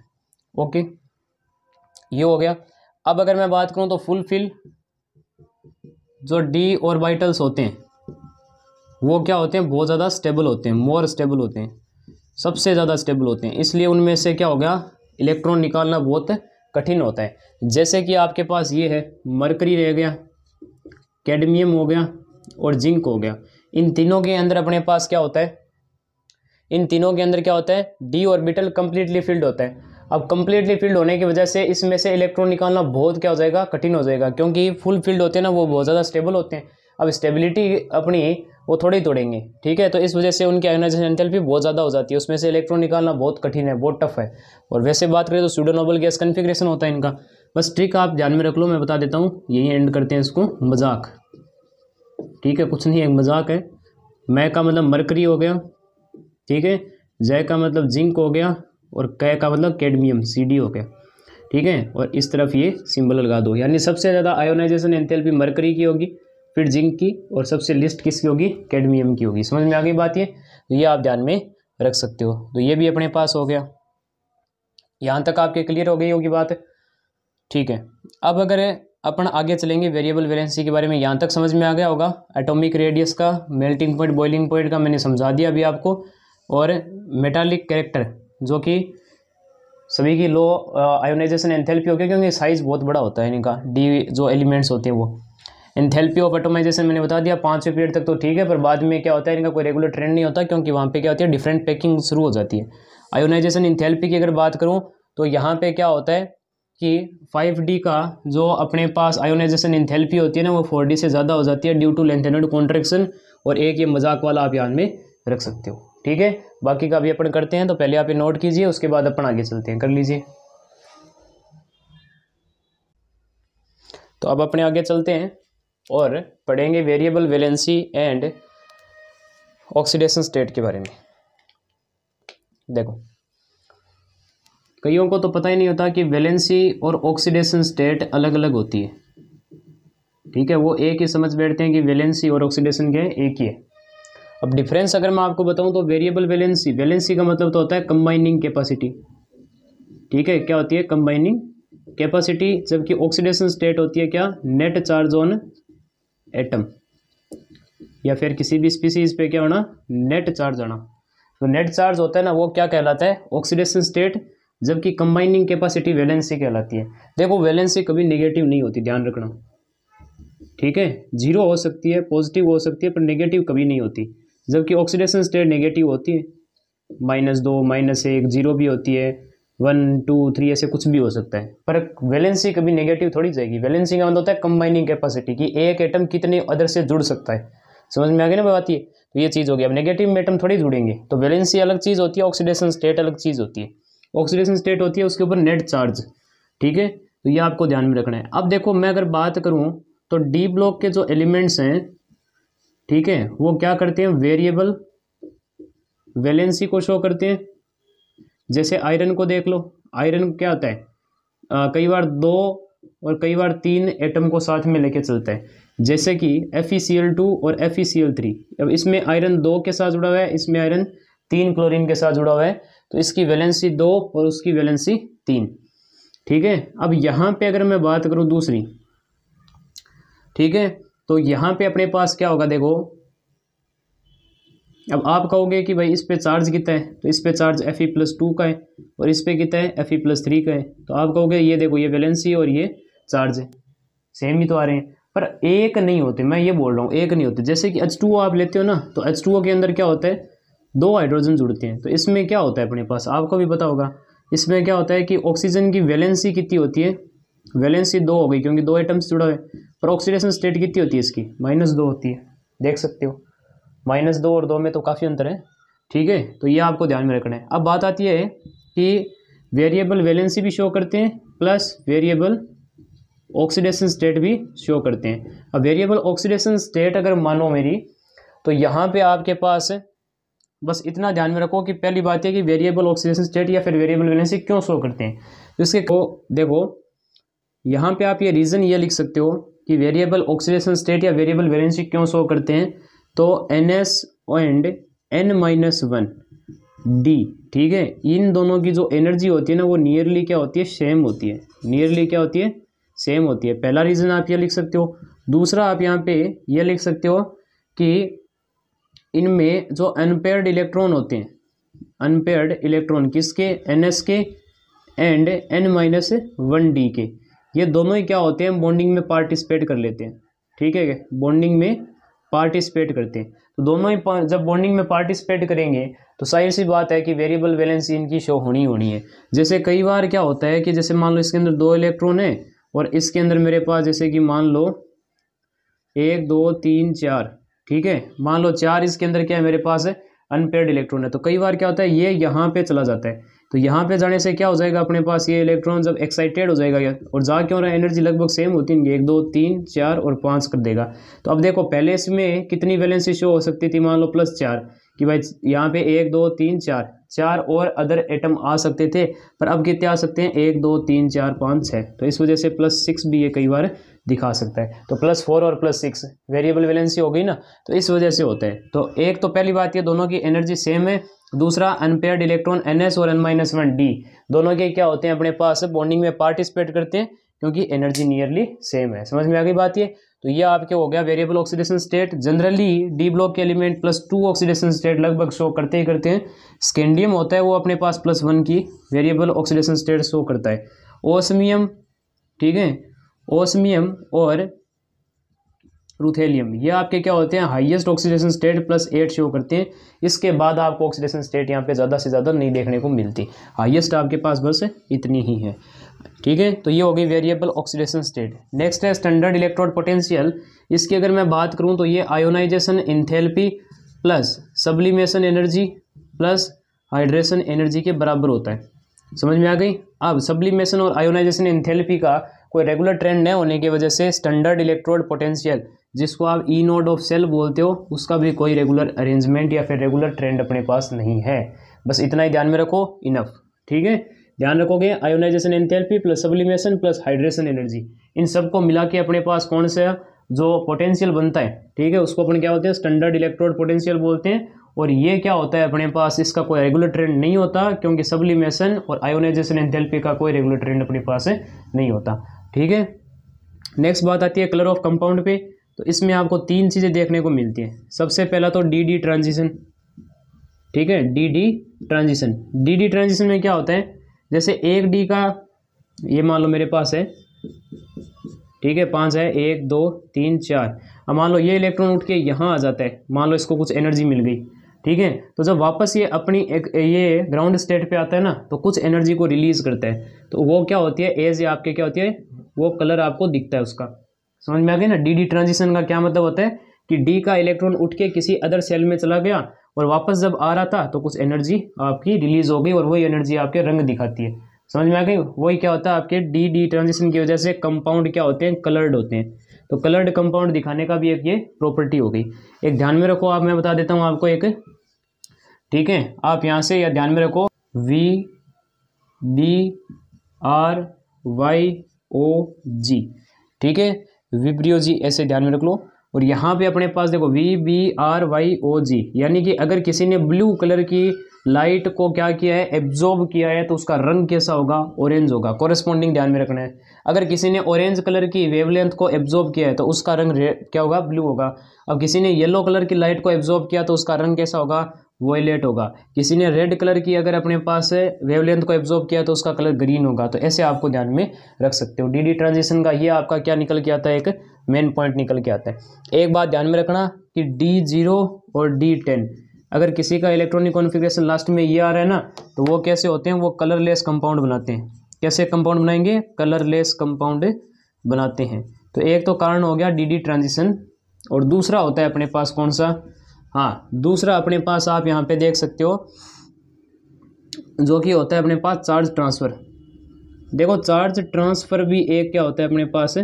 ओके, ये हो गया। अब अगर मैं बात करूँ तो फुलफिल जो डी ऑर्बिटल्स होते हैं वो क्या होते हैं बहुत ज़्यादा स्टेबल होते हैं, मोर स्टेबल होते हैं, सबसे ज़्यादा स्टेबल होते हैं। इसलिए उनमें से क्या हो गया इलेक्ट्रॉन निकालना बहुत कठिन होता है। जैसे कि आपके पास ये है मरकरी रह गया, कैडमियम हो गया और जिंक हो गया। इन तीनों के अंदर अपने पास क्या होता है, इन तीनों के अंदर क्या होता है डी ऑर्बिटल कंप्लीटली फिल्ड होता है। अब कंप्लीटली फिल्ड होने की वजह से इसमें से इलेक्ट्रॉन निकालना बहुत क्या हो जाएगा कठिन हो जाएगा, क्योंकि फुल फिल्ड होते हैं ना वो बहुत ज़्यादा स्टेबल होते हैं। अब स्टेबिलिटी अपनी वो थोड़ी तोड़ेंगे, ठीक है। तो इस वजह से उनकी आयोनाइजेशन एंथैल्पी बहुत ज़्यादा हो जाती है, उसमें से इलेक्ट्रॉन निकालना बहुत कठिन है, बहुत टफ है। और वैसे बात करें तो स्यूडो नोबल गैस कन्फिग्रेशन होता है इनका। बस ट्रिक आप ध्यान में रख लो, मैं बता देता हूँ, यही एंड करते हैं इसको। मजाक, ठीक है, कुछ नहीं, एक मजाक है। मैं का मतलब मरकरी हो गया, ठीक है, जय का मतलब जिंक हो गया, और कै का मतलब कैडमियम Cd हो गया, ठीक है। और इस तरफ ये सिंबल लगा दो, यानी सबसे ज़्यादा आयोनाइजेशन एंथैल्पी मरकरी की होगी, फिर जिंक की, और सबसे लिस्ट किसकी होगी कैडमियम की होगी। समझ में आ गई बात ये? तो ये आप ध्यान में रख सकते हो। तो ये भी अपने पास हो गया, यहाँ तक आपके क्लियर हो गई होगी बात, ठीक है। अब अगर अपन आगे चलेंगे वेरिएबल वैलेंसी के बारे में, यहाँ तक समझ में आ गया होगा। एटॉमिक रेडियस का, मेल्टिंग पॉइंट, बॉइलिंग पॉइंट का मैंने समझा दिया अभी आपको, और मेटालिक कैरेक्टर जो कि सभी की लो आयोनाइजेशन एंथैल्पी हो गया, क्योंकि साइज बहुत बड़ा होता है इनका, डी जो एलिमेंट्स होते हैं वो। एंथैल्पी ऑफ एटोमाइजेशन मैंने बता दिया 5वें पीरियड तक तो ठीक है, पर बाद में क्या होता है इनका कोई रेगुलर ट्रेंड नहीं होता, क्योंकि वहाँ पे क्या होती है डिफरेंट पैकिंग शुरू हो जाती है। आयोनाइजेशन एंथैल्पी की अगर बात करूँ तो यहाँ पे क्या होता है कि 5D का जो अपने पास आयोनाइजेशन एंथैल्पी होती है ना वो 4D से ज़्यादा हो जाती है ड्यू टू लेंथेनॉइड कॉन्ट्रैक्शन। और एक ये मजाक वाला आप ध्यान में रख सकते हो, ठीक है। बाकी का भी अपन करते हैं, तो पहले आप ये नोट कीजिए, उसके बाद अपन आगे चलते हैं, कर लीजिए। तो अब अपने आगे चलते हैं और पढ़ेंगे variable valency and oxidation state के बारे में। देखो कईयों को तो पता ही नहीं होता कि वैलेंसी और ऑक्सीडेशन स्टेट अलग अलग होती है, ठीक है। वो एक ही समझ बैठते हैं कि वैलेंसी और ऑक्सीडेशन क्या है, एक ही है। अब डिफरेंस अगर मैं आपको बताऊं तो वेरिएबल वैलेंसी, वैलेंसी का मतलब तो होता है कंबाइनिंग कैपेसिटी, ठीक है, क्या होती है कंबाइनिंग कैपेसिटी, जबकि ऑक्सीडेशन स्टेट होती है क्या नेट चार्ज ऑन एटम, या फिर किसी भी स्पीसीज पे क्या होना नेट चार्ज आना। तो नेट चार्ज होता है ना वो क्या कहलाता है ऑक्सीडेशन स्टेट, जबकि कंबाइनिंग कैपेसिटी वैलेंसी कहलाती है। देखो वैलेंसी कभी नेगेटिव नहीं होती, ध्यान रखना, ठीक है। जीरो हो सकती है, पॉजिटिव हो सकती है, पर नेगेटिव कभी नहीं होती, जबकि ऑक्सीडेशन स्टेट नेगेटिव होती है, -2 -1 जीरो भी होती है, 1 2 3 ऐसे कुछ भी हो सकता है, पर वैलेंसी कभी नेगेटिव थोड़ी जाएगी। वैलेंसी का मतलब होता है कंबाइनिंग कैपेसिटी, कि एक एटम कितने अदर से जुड़ सकता है। समझ में आ गई ना बात ये? तो ये चीज़ हो गई। अब नेगेटिव में एटम थोड़ी जुड़ेंगे, तो वैलेंसी अलग चीज़ होती है, ऑक्सीडेशन स्टेट अलग चीज़ होती है। ऑक्सीडेशन स्टेट होती है उसके ऊपर नेट चार्ज, ठीक है। तो ये आपको ध्यान में रखना है। अब देखो मैं अगर बात करूँ तो डी ब्लॉक के जो एलिमेंट्स हैं, ठीक है, वो क्या करते हैं वेरिएबल वैलेंसी को शो करते हैं। जैसे आयरन को देख लो, आयरन क्या होता है कई बार 2 और कई बार 3 एटम को साथ में लेके चलता है, जैसे कि FeCl2 और FeCl3। अब इसमें आयरन 2 के साथ जुड़ा हुआ है, इसमें आयरन 3 क्लोरीन के साथ जुड़ा हुआ है, तो इसकी वैलेंसी 2 और उसकी वैलेंसी 3, ठीक है। अब यहाँ पे अगर मैं बात करूँ दूसरी, ठीक है, तो यहाँ पे अपने पास क्या होगा देखो। अब आप कहोगे कि भाई इस पे चार्ज कितना है, तो इस पे चार्ज Fe+2 का है, और इस पे कितना है Fe+3 का है। तो आप कहोगे ये देखो ये वैलेंसी और ये चार्ज है, सेम ही तो आ रहे हैं, पर एक नहीं होते। मैं ये बोल रहा हूँ एक नहीं होते। जैसे कि H2O आप लेते हो ना, तो H2O के अंदर क्या होता है 2 हाइड्रोजन जुड़ते हैं, तो इसमें क्या होता है अपने पास आपको भी पता होगा, इसमें क्या होता है कि ऑक्सीजन की वैलेंसी कितनी होती है, वैलेंसी 2 हो गई क्योंकि 2 एटम्स जुड़ा है, पर ऑक्सीडेशन स्टेट कितनी होती है इसकी -2 होती है, देख सकते हो। -2 और 2 में तो काफ़ी अंतर है, ठीक है। तो ये आपको ध्यान में रखना है। अब बात आती है कि वेरिएबल वैलेंसी भी शो करते हैं प्लस वेरिएबल ऑक्सीडेशन स्टेट भी शो करते हैं। अब वेरिएबल ऑक्सीडेशन स्टेट अगर मानो मेरी, तो यहाँ पे आपके पास बस इतना ध्यान में रखो कि पहली बात है कि वेरिएबल ऑक्सीडेशन स्टेट या फिर वेरिएबल वैलेंसी क्यों शो करते हैं। तो इसके को देखो, यहाँ पे आप ये रीज़न ये लिख सकते हो कि वेरिएबल ऑक्सीडेशन स्टेट या वेरिएबल वैलेंसी क्यों शो करते हैं। तो NS एंड N-1 D, ठीक है, इन दोनों की जो एनर्जी होती है ना वो नियरली क्या होती है, सेम होती है। नियरली क्या होती है, सेम होती है। पहला रीज़न आप ये लिख सकते हो। दूसरा आप यहाँ पे ये लिख सकते हो कि इनमें जो अनपेयर्ड इलेक्ट्रॉन होते हैं, अनपेयर्ड इलेक्ट्रॉन किसके, NS के एंड N-1 D के, ये दोनों ही क्या होते हैं, बॉन्डिंग में पार्टिसिपेट कर लेते हैं, ठीक है, बॉन्डिंग में पार्टिसिपेट करते हैं। तो दोनों ही जब बॉन्डिंग में पार्टिसिपेट करेंगे तो जाहिर सी बात है कि वेरिएबल वैलेंसी इनकी शो होनी है। जैसे कई बार क्या होता है कि जैसे मान लो इसके अंदर 2 इलेक्ट्रॉन है और इसके अंदर मेरे पास जैसे कि मान लो 1 2 3 4, ठीक है, मान लो 4 इसके अंदर क्या है मेरे पास है, अनपेयर्ड इलेक्ट्रॉन है। तो कई बार क्या होता है ये यहाँ पे चला जाता है, तो यहाँ पे जाने से क्या हो जाएगा अपने पास, ये इलेक्ट्रॉन जब एक्साइटेड हो जाएगा और जा क्यों रहा है, एनर्जी लगभग सेम होती है, 1 2 3 4 और 5 कर देगा। तो अब देखो पहले इसमें कितनी वैलेंसी शो हो सकती थी, मान लो +4, कि भाई यहाँ पे 1 2 3 4 और अदर एटम आ सकते थे, पर अब कितने आ सकते हैं, 1 2 3 4 5 6। तो इस वजह से +6 भी ये कई बार दिखा सकता है। तो +4 और +6 वेरिएबल वैलेंसी हो गई ना, तो इस वजह से होता है। तो एक तो पहली बात ये दोनों की एनर्जी सेम है। दूसरा अनपेयर्ड इलेक्ट्रॉन NS और N-1 D दोनों के क्या होते हैं अपने पास बॉन्डिंग में पार्टिसिपेट करते हैं क्योंकि एनर्जी नियरली सेम है। समझ में आ गई बात ये। तो ये आपके हो गया variable oxidation state. Generally D block के एलिमेंट +2 ऑक्सीडेशन स्टेट लगभग शो करते ही करते हैं। स्कैंडियम होता है वो अपने पास +1 की वेरिएबल ऑक्सीडेशन स्टेट शो करता है। ओस्मियम, ठीक है, ओस्मियम और रुथेलियम ये आपके क्या होते हैं, हाईएस्ट ऑक्सीडेशन स्टेट +8 शो करते हैं। इसके बाद आपको ऑक्सीडेशन स्टेट यहाँ पे ज़्यादा से ज़्यादा नहीं देखने को मिलती, हाईएस्ट आपके पास बस इतनी ही है, ठीक है। तो ये हो गई वेरिएबल ऑक्सीडेशन स्टेट। नेक्स्ट है स्टैंडर्ड इलेक्ट्रोड पोटेंशियल। इसकी अगर मैं बात करूँ तो ये ionisation enthalpy plus sublimation energy plus hydration energy के बराबर होता है। समझ में आ गई। अब सब्लिमेशन और आयोनाइजेशन एंथैल्पी का कोई रेगुलर ट्रेंड न होने की वजह से स्टैंडर्ड इलेक्ट्रोड पोटेंशियल, जिसको आप ई नोड ऑफ सेल बोलते हो, उसका भी कोई रेगुलर अरेंजमेंट या फिर रेगुलर ट्रेंड अपने पास नहीं है। बस इतना ही ध्यान में रखो, इनफ, ठीक है। ध्यान रखोगे ionisation enthalpy plus sublimation plus hydration energy, इन सबको मिला के अपने पास कौन सा जो पोटेंशियल बनता है, ठीक है, उसको अपन क्या होते हैं, स्टैंडर्ड इलेक्ट्रोड पोटेंशियल बोलते हैं। और ये क्या होता है अपने पास, इसका कोई रेगुलर ट्रेंड नहीं होता क्योंकि सब्लिमेशन और आयोनाइजेशन एंथैल्पी का कोई रेगुलर ट्रेंड अपने पास नहीं होता, ठीक है। नेक्स्ट बात आती है कलर ऑफ कंपाउंड पे। तो इसमें आपको 3 चीज़ें देखने को मिलती हैं। सबसे पहला तो डी ट्रांजिशन, ठीक है, डी ट्रांजिशन। डी ट्रांजिशन में क्या होता है, जैसे 1 डी का ये मान लो मेरे पास है, ठीक है, 5 है, 1 2 3 4। अब मान लो ये इलेक्ट्रॉन उठ के यहाँ आ जाता है, मान लो इसको कुछ एनर्जी मिल गई, ठीक है। तो जब वापस ये अपनी ये ग्राउंड स्टेट पे आता है ना, तो कुछ एनर्जी को रिलीज करता है। तो वो क्या होती है, एज आपके क्या होती है, वो कलर आपको दिखता है उसका। समझ में आ गया ना। डी ट्रांजिशन का क्या मतलब होता है कि डी का इलेक्ट्रॉन उठ के किसी अदर सेल में चला गया और वापस जब आ रहा था तो कुछ एनर्जी आपकी रिलीज हो गई और वही एनर्जी आपके रंग दिखाती है। समझ में आ गई। वही क्या होता है आपके डी ट्रांजिशन की वजह से कंपाउंड क्या होते हैं, कलर्ड होते हैं। तो कलर्ड कंपाउंड दिखाने का भी एक ये प्रॉपर्टी हो गई। एक ध्यान में रखो, आप मैं बता देता हूँ आपको एक, ठीक है, आप यहाँ से या ध्यान में रखो VBRYOG, ठीक है, विब्रियो जी, ऐसे ध्यान में रख लो। और यहाँ पे अपने पास देखो VBRYOG, यानी कि अगर किसी ने ब्लू कलर की लाइट को क्या किया है, एब्जॉर्ब किया है, तो उसका रंग कैसा होगा, ऑरेंज होगा। कोरेस्पॉन्डिंग ध्यान में रखना है। अगर किसी ने ऑरेंज कलर की वेवलेंथ को एब्जॉर्ब किया है तो उसका रंग क्या होगा, ब्लू होगा। अब किसी ने येलो कलर की लाइट को एब्जॉर्ब किया तो उसका रंग कैसा होगा, वॉयलेट होगा। किसी ने रेड कलर की अगर अपने पास वेवलेंथ को एब्जॉर्ब किया तो उसका कलर ग्रीन होगा। तो ऐसे आपको ध्यान में रख सकते हो। डी ट्रांजिशन का ये आपका क्या निकल के आता है, एक मेन पॉइंट निकल के आता है। एक बात ध्यान में रखना कि D0 और D10 अगर किसी का इलेक्ट्रॉनिक कॉन्फ़िगरेशन लास्ट में ये आ रहा है ना, तो वो कैसे होते हैं, वो कलरलेस कंपाउंड बनाते हैं। कैसे कंपाउंड बनाएंगे, कलरलेस कंपाउंड बनाते हैं। तो एक तो कारण हो गया डी ट्रांजिशन, और दूसरा होता है अपने पास कौन सा, हाँ, दूसरा अपने पास आप यहाँ पे देख सकते हो जो कि होता है अपने पास चार्ज ट्रांसफ़र। देखो चार्ज ट्रांसफ़र भी एक क्या होता है अपने पास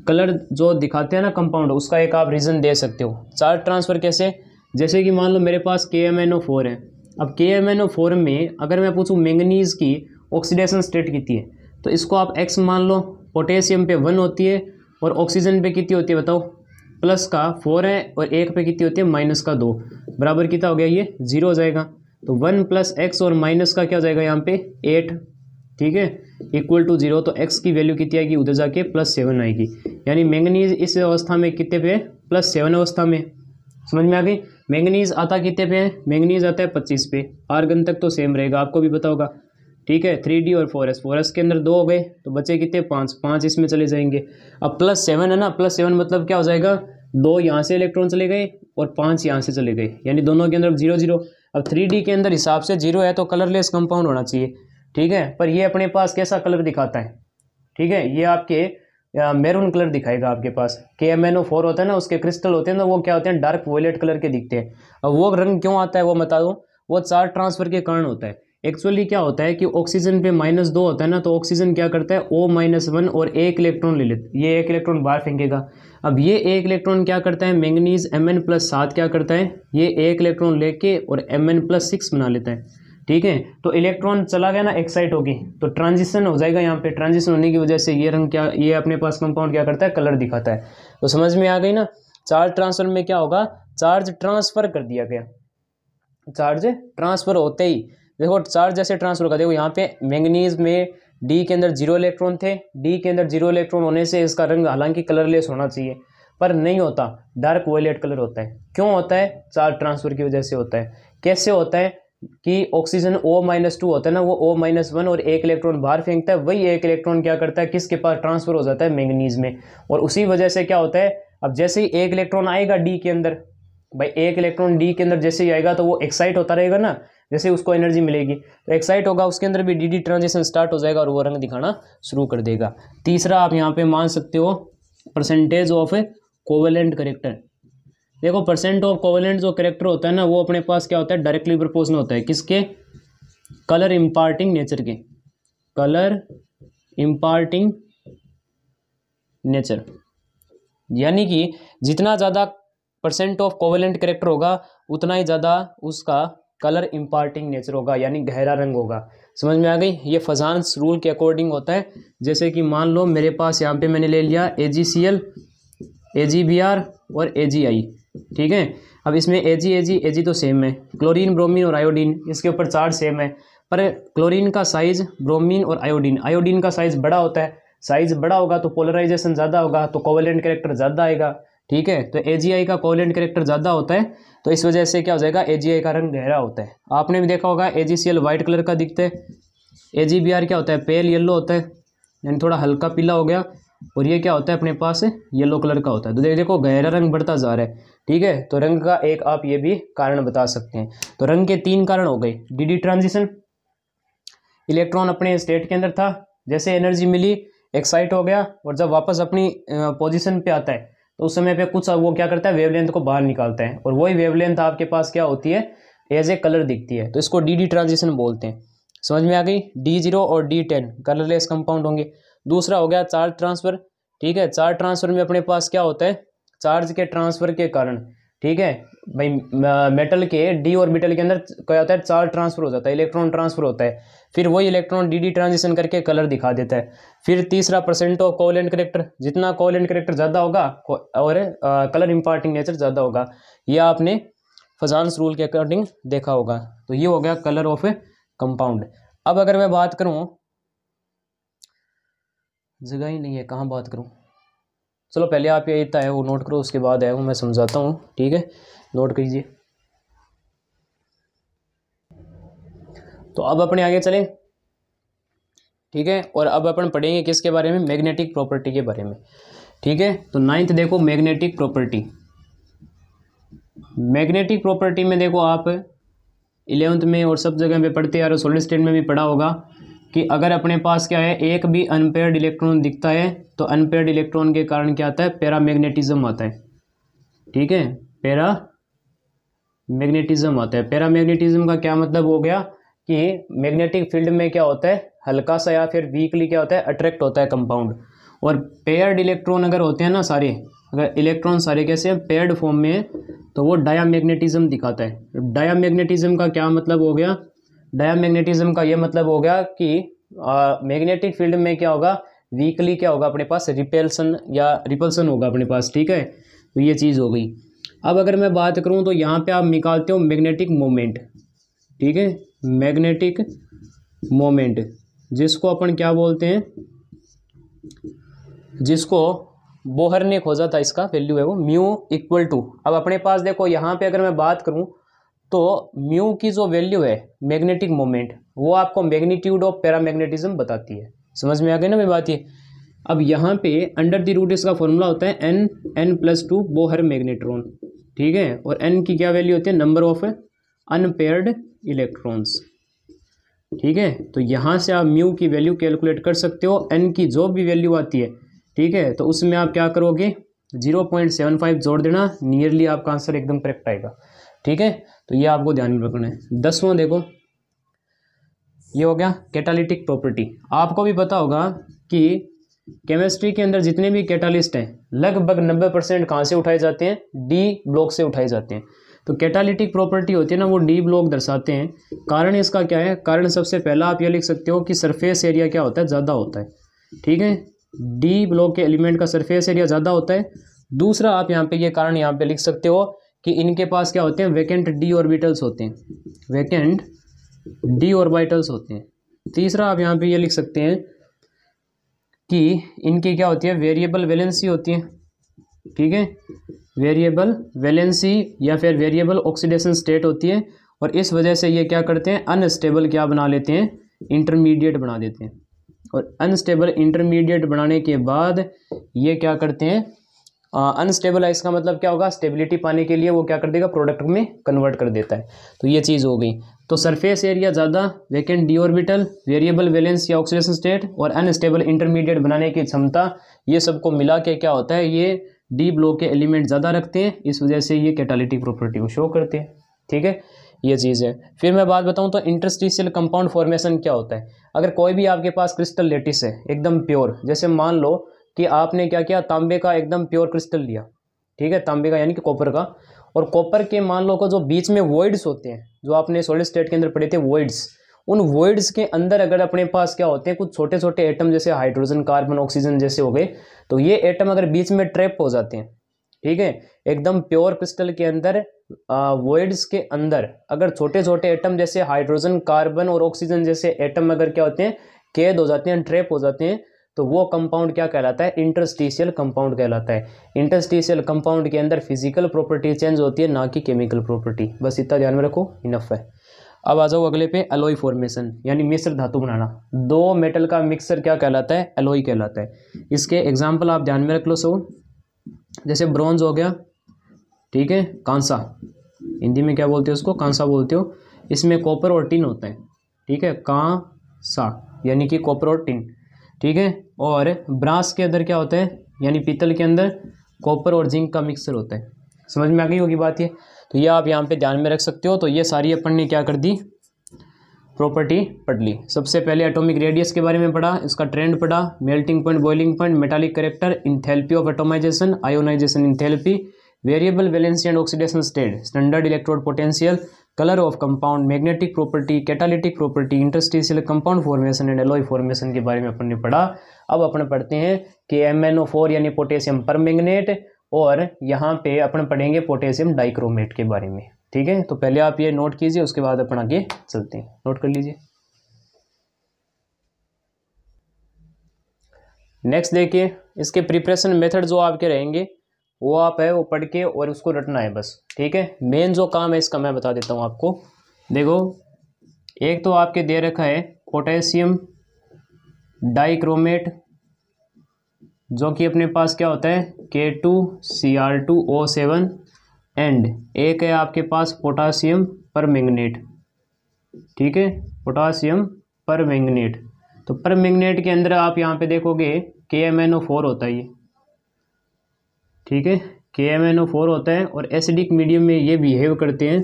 कलर जो दिखाते हैं ना कंपाउंड, उसका एक आप रीज़न दे सकते हो। चार्ज ट्रांसफ़र कैसे, जैसे कि मान लो मेरे पास KMnO4 है। अब KMnO4 में अगर मैं पूछूं मैंगनीज़ की ऑक्सीडेशन स्टेट कितनी है, तो इसको आप X मान लो। पोटेशियम पे 1 होती है और ऑक्सीजन पे कितनी होती है बताओ, प्लस का 4 है और 1 पे कितनी होती है माइनस का 2, बराबर कितना हो गया, ये 0 हो जाएगा। तो 1 + x और माइनस का क्या हो जाएगा यहाँ पे 8, ठीक है, इक्वल टू 0। तो x की वैल्यू कितनी आएगी, उधर जाके +7 आएगी। यानी मैंगनीज इस अवस्था में कितने पे है, +7 अवस्था में। समझ में आ गई। मैंगनीज आता कितने पे है, मैंगनीज आता है 25 पे। आर्गन तक तो सेम रहेगा, आपको भी पता होगा, ठीक है। 3D और 4s के अंदर 2 हो गए तो बचे कितने 5 इसमें चले जाएंगे। अब +7 है ना, +7 मतलब क्या हो जाएगा, 2 यहाँ से इलेक्ट्रॉन चले गए और 5 यहाँ से चले गए, यानी दोनों के अंदर 0 0। अब 3D के अंदर हिसाब से 0 है तो कलरलेस कंपाउंड होना चाहिए, ठीक है। पर ये अपने पास कैसा कलर दिखाता है, ठीक है, ये आपके मैरून कलर दिखाएगा आपके पास। KMnO4 होता है ना, उसके क्रिस्टल होते हैं ना, वो क्या होते हैं, डार्क वॉयलेट कलर के दिखते हैं। अब वो रंग क्यों आता है वो बता दो, वो चार्ज ट्रांसफर के कारण होता है। एक्चुअली क्या होता है कि ऑक्सीजन पे -2 होता है ना, तो ऑक्सीजन क्या करता है, O-1 और 1 इलेक्ट्रॉन ले लेते, ये 1 इलेक्ट्रॉन बाहर फेंकेगा। अब ये 1 इलेक्ट्रॉन क्या करता है, मैंगनीज Mn+7 क्या करता है, ये 1 इलेक्ट्रॉन लेके और Mn+6 बना लेता है, ठीक है। तो इलेक्ट्रॉन चला गया ना, एक्साइट होगी, तो ट्रांजिशन हो जाएगा। यहाँ पे ट्रांजिशन होने की वजह से ये रंग क्या, ये अपने पास कंपाउंड क्या करता है, कलर दिखाता है। तो समझ में आ गई ना। चार्ज ट्रांसफर में क्या होगा, चार्ज ट्रांसफर कर दिया गया। चार्ज ट्रांसफर होते ही देखो चार्ज जैसे ट्रांसफर कर, देखो यहाँ पे मैंगनीज में D के अंदर 0 इलेक्ट्रॉन थे। D के अंदर 0 इलेक्ट्रॉन होने से इसका रंग हालांकि कलरलेस होना चाहिए, पर नहीं होता, डार्क वॉयलेट कलर होता है। क्यों होता है, चार्ज ट्रांसफर की वजह से होता है। कैसे होता है कि ऑक्सीजन O-2 होता है ना, वो O-1 और 1 इलेक्ट्रॉन बाहर फेंकता है, वही 1 इलेक्ट्रॉन क्या करता है, किसके पास ट्रांसफर हो जाता है, मैंगनीज में। और उसी वजह से क्या होता है, अब जैसे ही 1 इलेक्ट्रॉन आएगा D के अंदर, भाई 1 इलेक्ट्रॉन D के अंदर जैसे ही आएगा तो वो एक्साइट होता रहेगा ना, जैसे उसको एनर्जी मिलेगी तो एक्साइट होगा, उसके अंदर भी DD ट्रांजिशन स्टार्ट हो जाएगा और वो रंग दिखाना शुरू कर देगा। तीसरा आप यहाँ पे मान सकते हो परसेंटेज ऑफ कोवेलेंट करेक्टर। देखो परसेंट ऑफ कोवेलेंट जो करेक्टर होता है ना, वो अपने पास क्या होता है, डायरेक्टली प्रोपोर्शनल होता है किसके, कलर इम्पार्टिंग नेचर के, कलर इम्पार्टिंग नेचर। यानी कि जितना ज़्यादा परसेंट ऑफ कोवेलेंट करेक्टर होगा उतना ही ज़्यादा उसका कलर इम्पार्टिंग नेचर होगा, यानी गहरा रंग होगा। समझ में आ गई। ये फजान्स रूल के अकॉर्डिंग होता है। जैसे कि मान लो मेरे पास यहाँ पे मैंने ले लिया AgCl, AgBr और AgI, ठीक है। अब इसमें Ag तो सेम है, क्लोरीन, ब्रोमीन और आयोडीन, इसके ऊपर चार्ज सेम है, पर क्लोरीन का साइज, ब्रोमीन और आयोडीन का साइज बड़ा होता है। साइज बड़ा होगा तो पोलराइजेशन ज़्यादा होगा, तो कोवेलेंट कैरेक्टर ज़्यादा आएगा, ठीक है। तो AgI का कोवेलेंट कैरेक्टर ज़्यादा होता है, तो इस वजह से क्या हो जाएगा, AgI का रंग गहरा होता है। आपने भी देखा होगा AgCl वाइट कलर का दिखता है, AgBr क्या होता है, पेल येलो होता है, यानी थोड़ा हल्का पीला हो गया, और ये क्या होता है अपने पास येलो कलर का होता है। तो देखो गहरा रंग बढ़ता जा रहा है, ठीक है। तो रंग का एक आप ये भी कारण बता सकते हैं। तो रंग के 3 कारण हो गए, DD ट्रांजिशन, इलेक्ट्रॉन अपने स्टेट के अंदर था, जैसे एनर्जी मिली एक्साइट हो गया, और जब वापस अपनी पोजीशन पे आता है तो उस समय पे कुछ वो क्या करता है, वेवलेंथ को बाहर निकालता है, और वही वेवलेंथ आपके पास क्या होती है, एज ए कलर दिखती है। तो इसको DD ट्रांजिशन बोलते हैं। समझ में आ गई। D0 और D10 कलरलेस कंपाउंड होंगे। दूसरा हो गया चार्ज ट्रांसफर, ठीक है। चार्ज ट्रांसफर में अपने पास क्या होता है, चार्ज के ट्रांसफर के कारण, ठीक है भाई, मेटल के D ऑर्बिटल के अंदर क्या होता है, चार्ज ट्रांसफर हो जाता है, इलेक्ट्रॉन ट्रांसफर होता है, फिर वही इलेक्ट्रॉन DD ट्रांजिशन करके कलर दिखा देता है। फिर तीसरा परसेंट ऑफ कोवेलेंट करेक्टर, जितना कोवेलेंट करेक्टर ज़्यादा होगा और कलर इम्पार्टिंग नेचर ज़्यादा होगा, यह आपने फजान्स रूल के अकॉर्डिंग देखा होगा। तो ये हो गया कलर ऑफ कंपाउंड। अब अगर मैं बात करूँ, जगह ही नहीं है कहाँ बात करूँ, चलो पहले आप ये इतना है वो नोट करो, उसके बाद है वो मैं समझाता हूँ, ठीक है, नोट कीजिए। तो अब अपने आगे चलें, ठीक है। और अब अपन पढ़ेंगे किसके बारे में, मैग्नेटिक प्रॉपर्टी के बारे में, ठीक है। तो 9th देखो मैग्नेटिक प्रॉपर्टी। मैग्नेटिक प्रॉपर्टी में देखो आप 11th में और सब जगह पे पढ़ते आ रहे हो, सॉलिड स्टेट में भी पढ़ा होगा कि अगर अपने पास क्या है, एक भी अनपेयर्ड इलेक्ट्रॉन दिखता है तो अनपेयर्ड इलेक्ट्रॉन के कारण क्या आता है, पैरामैग्नेटिज्म आता है, ठीक है, पैरा मैग्नेटिज्म आता है। पैरामैग्नेटिज्म का क्या मतलब हो गया कि मैग्नेटिक फील्ड में क्या होता है, हल्का सा या फिर वीकली क्या होता है, अट्रैक्ट होता है कंपाउंड। और पेयर्ड इलेक्ट्रॉन अगर होते हैं ना सारे, अगर इलेक्ट्रॉन सारे कैसे हैं, पेयर्ड फॉर्म में, तो वो डायामैग्नेटिज्म दिखाता है। डायामैग्नेटिज्म का क्या मतलब हो गया, डायामैग्नेटिज्म का ये मतलब हो गया कि मैग्नेटिक फील्ड में क्या होगा, वीकली क्या होगा अपने पास, रिपेल्सन या रिपल्सन होगा अपने पास। ठीक है, तो ये चीज़ हो गई। अब अगर मैं बात करूं तो यहाँ पे आप निकालते हो मैग्नेटिक मोमेंट। ठीक है, मैग्नेटिक मोमेंट जिसको अपन क्या बोलते हैं, जिसको बोहर ने खोजा था, इसका वैल्यू है वो म्यू इक्वल टू। अब अपने पास देखो यहाँ पे अगर मैं बात करूं तो म्यू की जो वैल्यू है मैग्नेटिक मोमेंट, वो आपको मैग्नीट्यूड ऑफ पैरामैग्नेटिज्म बताती है। समझ में आ गई ना मेरी बात ये। अब यहाँ पे अंडर द रूट इसका फॉर्मूला होता है n+2 बोहर मैग्नेट्रॉन। ठीक है, और n की क्या वैल्यू होती है, नंबर ऑफ अनपेयर्ड इलेक्ट्रॉन्स। ठीक है, तो यहाँ से आप म्यू की वैल्यू कैलकुलेट कर सकते हो। n की जो भी वैल्यू आती है, ठीक है, तो उसमें आप क्या करोगे, 0.75 जोड़ देना, नियरली आपका आंसर एकदम करेक्ट आएगा। ठीक है, तो ये आपको ध्यान में रखना है। 10वां देखो, ये हो गया कैटालिटिक प्रॉपर्टी। आपको भी पता होगा कि केमिस्ट्री के अंदर जितने भी कैटालिस्ट हैं लगभग 90% कहाँ से उठाए जाते हैं, डी ब्लॉक से उठाए जाते हैं। तो कैटालिटिक प्रॉपर्टी होती है ना, वो डी ब्लॉक दर्शाते हैं। कारण इसका क्या है, कारण सबसे पहला आप ये लिख सकते हो कि सरफेस एरिया क्या होता है, ज़्यादा होता है। ठीक है, डी ब्लॉक के एलिमेंट का सरफेस एरिया ज़्यादा होता है। दूसरा आप यहाँ पे ये कारण यहाँ पे लिख सकते हो कि इनके पास क्या होते हैं, वैकेंट डी ऑर्बिटल्स होते हैं, वैकेंट डी ऑर्बिटल्स होते हैं। तीसरा आप यहाँ पे ये लिख सकते हैं कि इनकी क्या होती है, वेरिएबल वैलेंसी होती है। ठीक है, वेरिएबल वैलेंसी या फिर वेरिएबल ऑक्सीडेशन स्टेट होती है, और इस वजह से ये क्या करते हैं, अनस्टेबल क्या बना लेते हैं, इंटरमीडिएट बना देते हैं। और अनस्टेबल इंटरमीडिएट बनाने के बाद ये क्या करते हैं, अनस्टेबल है, इसका मतलब क्या होगा, स्टेबिलिटी पाने के लिए वो क्या कर देगा, प्रोडक्ट में कन्वर्ट कर देता है। तो ये चीज़ हो गई। तो सरफेस एरिया ज़्यादा, vacant D orbital, variable valence या ऑक्सीडेशन स्टेट और अनस्टेबल इंटरमीडिएट बनाने की क्षमता, ये सबको मिला के क्या होता है, ये डी ब्लॉक के एलिमेंट ज़्यादा रखते हैं, इस वजह से ये कैटालिटिक प्रॉपर्टी को शो करते हैं। ठीक है, ये चीज़ है। फिर मैं बात बताऊं तो इंटरस्टिशियल कंपाउंड फॉर्मेशन क्या होता है। अगर कोई भी आपके पास क्रिस्टल लेटिस है एकदम प्योर, जैसे मान लो कि आपने क्या किया, तांबे का एकदम प्योर क्रिस्टल लिया। ठीक है, तांबे का यानी कि कॉपर का, और कॉपर के मान लो को जो बीच में वॉइड्स होते हैं, जो आपने सॉलिड स्टेट के अंदर पढ़े थे वॉइड्स, उन वॉइड्स के अंदर अगर अपने पास क्या होते हैं, कुछ छोटे छोटे एटम जैसे हाइड्रोजन, कार्बन, ऑक्सीजन जैसे हो गए, तो ये एटम अगर बीच में ट्रैप हो जाते हैं, ठीक है, एकदम प्योर क्रिस्टल के अंदर वॉइड्स के अंदर अगर छोटे छोटे एटम जैसे हाइड्रोजन, कार्बन और ऑक्सीजन जैसे एटम अगर क्या होते हैं, कैद हो जाते हैं, ट्रैप हो जाते हैं, तो वो कंपाउंड क्या कहलाता है, इंटरस्टिशियल कंपाउंड कहलाता है। इंटरस्टिशियल कंपाउंड के अंदर फिजिकल प्रॉपर्टी चेंज होती है, ना कि केमिकल प्रॉपर्टी। बस इतना ध्यान में रखो, इनफ है। अब आ जाओ अगले पे, एलॉय फॉर्मेशन यानी मिश्र धातु बनाना। दो मेटल का मिक्सर क्या कहलाता है, एलॉय कहलाता है। इसके एग्जाम्पल आप ध्यान में रख लो। सो जैसे ब्रॉन्ज हो गया, ठीक है, कांसा, हिंदी में क्या बोलते हो उसको, कांसा बोलते हो। इसमें कॉपर और टिन होता है। ठीक है, कांसा यानी कि कॉपर और टिन। ठीक है, और ब्रास के अंदर क्या होता है, यानी पीतल के अंदर कॉपर और जिंक का मिक्सर होता है। समझ में आ गई होगी बात ये। तो ये आप यहाँ पे ध्यान में रख सकते हो। तो ये सारी अपन ने क्या कर दी, प्रॉपर्टी पढ़ ली। सबसे पहले एटॉमिक रेडियस के बारे में पढ़ा, इसका ट्रेंड पढ़ा, melting point, boiling point, metallic character, enthalpy of atomisation, ionisation enthalpy, variable valency and oxidation state, standard electrode potential, colour of compound, magnetic property, catalytic property, interstitial compound formation and alloy formation के बारे में अपन ने पढ़ा। अब अपन पढ़ते हैं कि MnO4 यानी पोटेशियम परमैंगनेट, और यहाँ पे अपन पढ़ेंगे पोटेशियम डाइक्रोमेट के बारे में। ठीक है, तो पहले आप ये नोट कीजिए, उसके बाद अपन आगे चलते हैं। नोट कर लीजिए। नेक्स्ट देखिए, इसके प्रिपरेशन मेथड जो आपके रहेंगे वो आप है वो पढ़ के और उसको रटना है बस। ठीक है, मेन जो काम है इसका मैं बता देता हूँ आपको। देखो, एक तो आपके दे रखा है पोटेशियम डाइक्रोमेट, जो कि अपने पास क्या होता है, K2Cr2O7, एंड एक है आपके पास पोटासियम परमैंगनेट। ठीक है, पोटासियम परमैंगनेट। तो परमैंगनेट के अंदर आप यहाँ पे देखोगे KMnO4 होता है ये। ठीक है, KMnO4 होता है और एसिडिक मीडियम में ये बिहेव करते हैं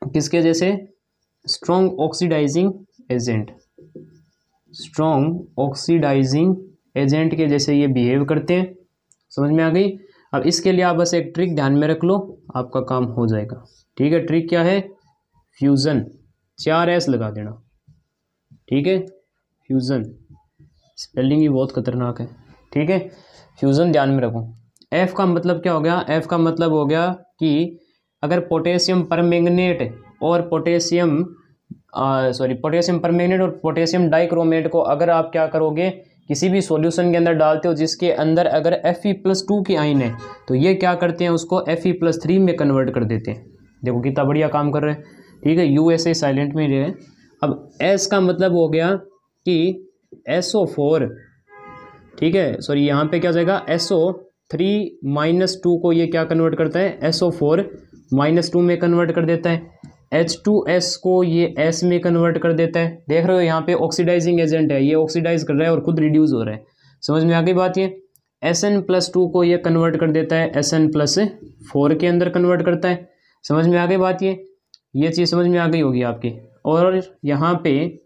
किसके जैसे, strong oxidising agent, strong oxidising agent के जैसे ये बिहेव करते हैं। समझ में आ गई। अब इसके लिए आप बस एक ट्रिक ध्यान में रख लो, आपका काम हो जाएगा। ठीक है, ट्रिक क्या है, फ्यूज़न, 4 S लगा देना। ठीक है, फ्यूज़न, स्पेलिंग ही बहुत खतरनाक है। ठीक है, फ्यूज़न ध्यान में रखो। F का मतलब क्या हो गया, F का मतलब हो गया कि अगर पोटेशियम परमैंगनेट और पोटेशियम परमैंगनेट और पोटेशियम डाइक्रोमेट को अगर आप क्या करोगे, किसी भी सॉल्यूशन के अंदर डालते हो जिसके अंदर अगर Fe+2 की आयन है, तो ये क्या करते हैं, उसको Fe+3 में कन्वर्ट कर देते हैं। देखो कितना बढ़िया काम कर रहे हैं। ठीक है, यू ऐसे साइलेंट में रहे। अब S का मतलब हो गया कि SO4, ठीक है, सॉरी यहाँ पे क्या जाएगा, SO3-2 को ये क्या कन्वर्ट करता है, SO4-2 में कन्वर्ट कर देता है। H2S को ये S में कन्वर्ट कर देता है। देख रहे हो यहाँ पे ऑक्सीडाइजिंग एजेंट है, ये ऑक्सीडाइज कर रहा है और खुद रिड्यूस हो रहा है। समझ में आ गई बात। ये SN+2 को ये कन्वर्ट कर देता है, SN+4 के अंदर कन्वर्ट करता है। समझ में आ गई बात। ये चीज़ समझ में आ गई होगी आपकी। और यहाँ पे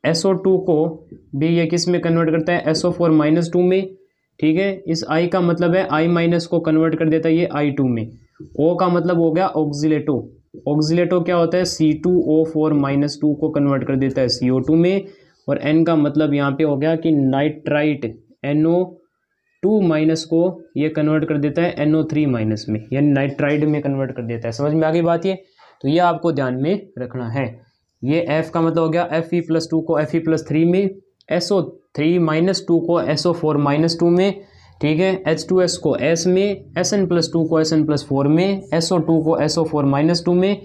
SO2 को भी ये किस में कन्वर्ट करता है, SO4-2 में। ठीक है, इस I का मतलब है I- को कन्वर्ट कर देता है ये I2 में। O का मतलब हो गया ऑक्सीलेटो, ऑक्सीलेटो क्या होता है, C2O4-2 को कन्वर्ट कर देता है CO2 में। और N का मतलब यहाँ पे हो गया कि नाइट्राइट, NO2- को ये कन्वर्ट कर देता है NO3- में, यानी नाइट्राइड में कन्वर्ट कर देता है। समझ में आ गई बात। ये तो ये आपको ध्यान में रखना है। ये F का मतलब हो गया Fe+2 को Fe+3 में, SO3-2 को SO4-2 में। ठीक है, H2S को S में, SN+2 को SN+4 में, SO2 को SO4-2 में,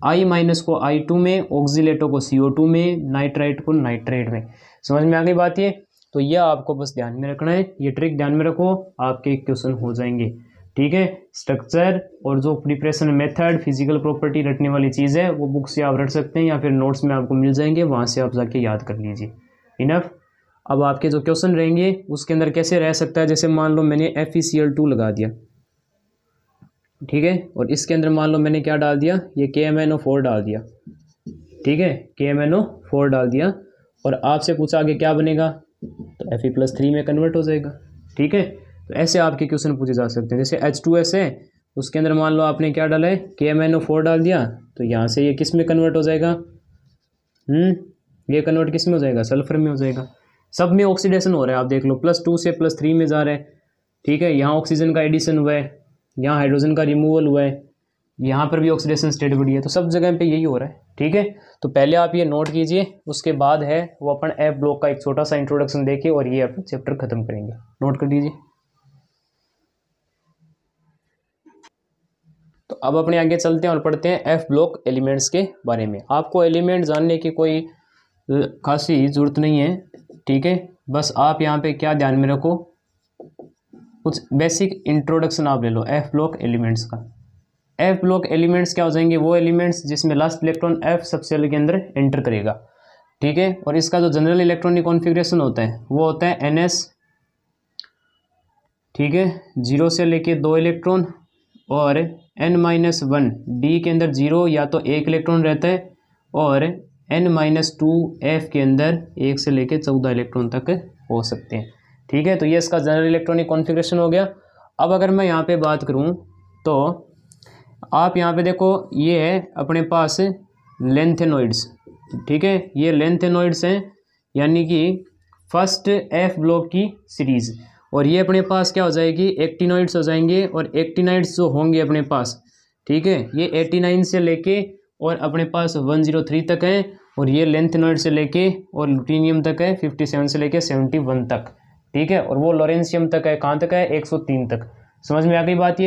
I- को I2 में, ऑक्सीलेटो को CO2 में, नाइट्राइट को नाइट्राइट में। समझ में आ गई बात। ये तो ये आपको बस ध्यान में रखना है, ये ट्रिक ध्यान में रखो, आपके क्वेश्चन हो जाएंगे। ठीक है, स्ट्रक्चर और जो प्रिपरेशन मेथड, फिजिकल प्रॉपर्टी रटने वाली चीज़ है वो बुक से आप रट सकते हैं या फिर नोट्स में आपको मिल जाएंगे, वहाँ से आप जाके याद कर लीजिए। इनफ। अब आपके जो क्वेश्चन रहेंगे उसके अंदर कैसे रह सकता है, जैसे मान लो मैंने FeCl2 लगा दिया, ठीक है, और इसके अंदर मान लो मैंने क्या डाल दिया, ये KMnO4 डाल दिया। ठीक है, KMnO4 डाल दिया और आपसे पूछा आगे क्या बनेगा, तो Fe+3 में कन्वर्ट हो जाएगा। ठीक है, तो ऐसे आपके क्वेश्चन पूछे जा सकते हैं। जैसे H2S है, उसके अंदर मान लो आपने क्या डाला है, KMnO4 डाल दिया, तो यहाँ से ये किस में कन्वर्ट हो जाएगा, ये कन्वर्ट किस में हो जाएगा, सल्फर में हो जाएगा। सब में ऑक्सीडेशन हो रहा है, आप देख लो, +2 से +3 में जा रहा है। ठीक है, यहाँ ऑक्सीजन का एडिशन हुआ है, यहाँ हाइड्रोजन का रिमूवल हुआ है, यहाँ पर भी ऑक्सीडेशन स्टेट बढ़ी है, तो सब जगह पे यही हो रहा है। ठीक है, तो पहले आप ये नोट कीजिए, उसके बाद है वो अपन F ब्लॉक का एक छोटा सा इंट्रोडक्शन देके और ये अपन चैप्टर खत्म करेंगे। नोट कर लीजिए। तो अब अपने आगे चलते हैं और पढ़ते हैं F ब्लॉक एलिमेंट्स के बारे में। आपको एलिमेंट जानने की कोई खासी ज़रूरत नहीं है। ठीक है, बस आप यहाँ पे क्या ध्यान में रखो, कुछ बेसिक इंट्रोडक्शन आप ले लो F ब्लॉक एलिमेंट्स का। F ब्लॉक एलिमेंट्स क्या हो जाएंगे, वो एलिमेंट्स जिसमें लास्ट इलेक्ट्रॉन F सबसेल के अंदर एंटर करेगा। ठीक है, और इसका जो जनरल इलेक्ट्रॉनिक कॉन्फ़िगरेशन होता है वो होता है NS। ठीक है, 0 से लेके 2 इलेक्ट्रॉन, और N-1 D के अंदर 0 या तो 1 इलेक्ट्रॉन रहता है, और N-2 F के अंदर 1 से लेके 14 इलेक्ट्रॉन तक हो सकते हैं। ठीक है, तो ये इसका जनरल इलेक्ट्रॉनिक कॉन्फ़िगरेशन हो गया। अब अगर मैं यहाँ पे बात करूँ तो आप यहाँ पे देखो, ये है अपने पास लेंथेनॉइड्स। ठीक है, ये लेंथेनॉइड्स हैं, यानी कि फर्स्ट F ब्लॉक की सीरीज़। और ये अपने पास क्या हो जाएगी, एक्टिनॉइड्स हो जाएंगे, और एक्टिनॉइड्स जो होंगे अपने पास, ठीक है, ये 89 से लेके और अपने पास 103 तक है, और ये लेंथेनॉइड से लेके और लुटीनियम तक है 57 से लेके 71 तक। ठीक है, और वो लॉरेंशियम तक है, कहाँ तक है, 103 तक। समझ में आ गई बात।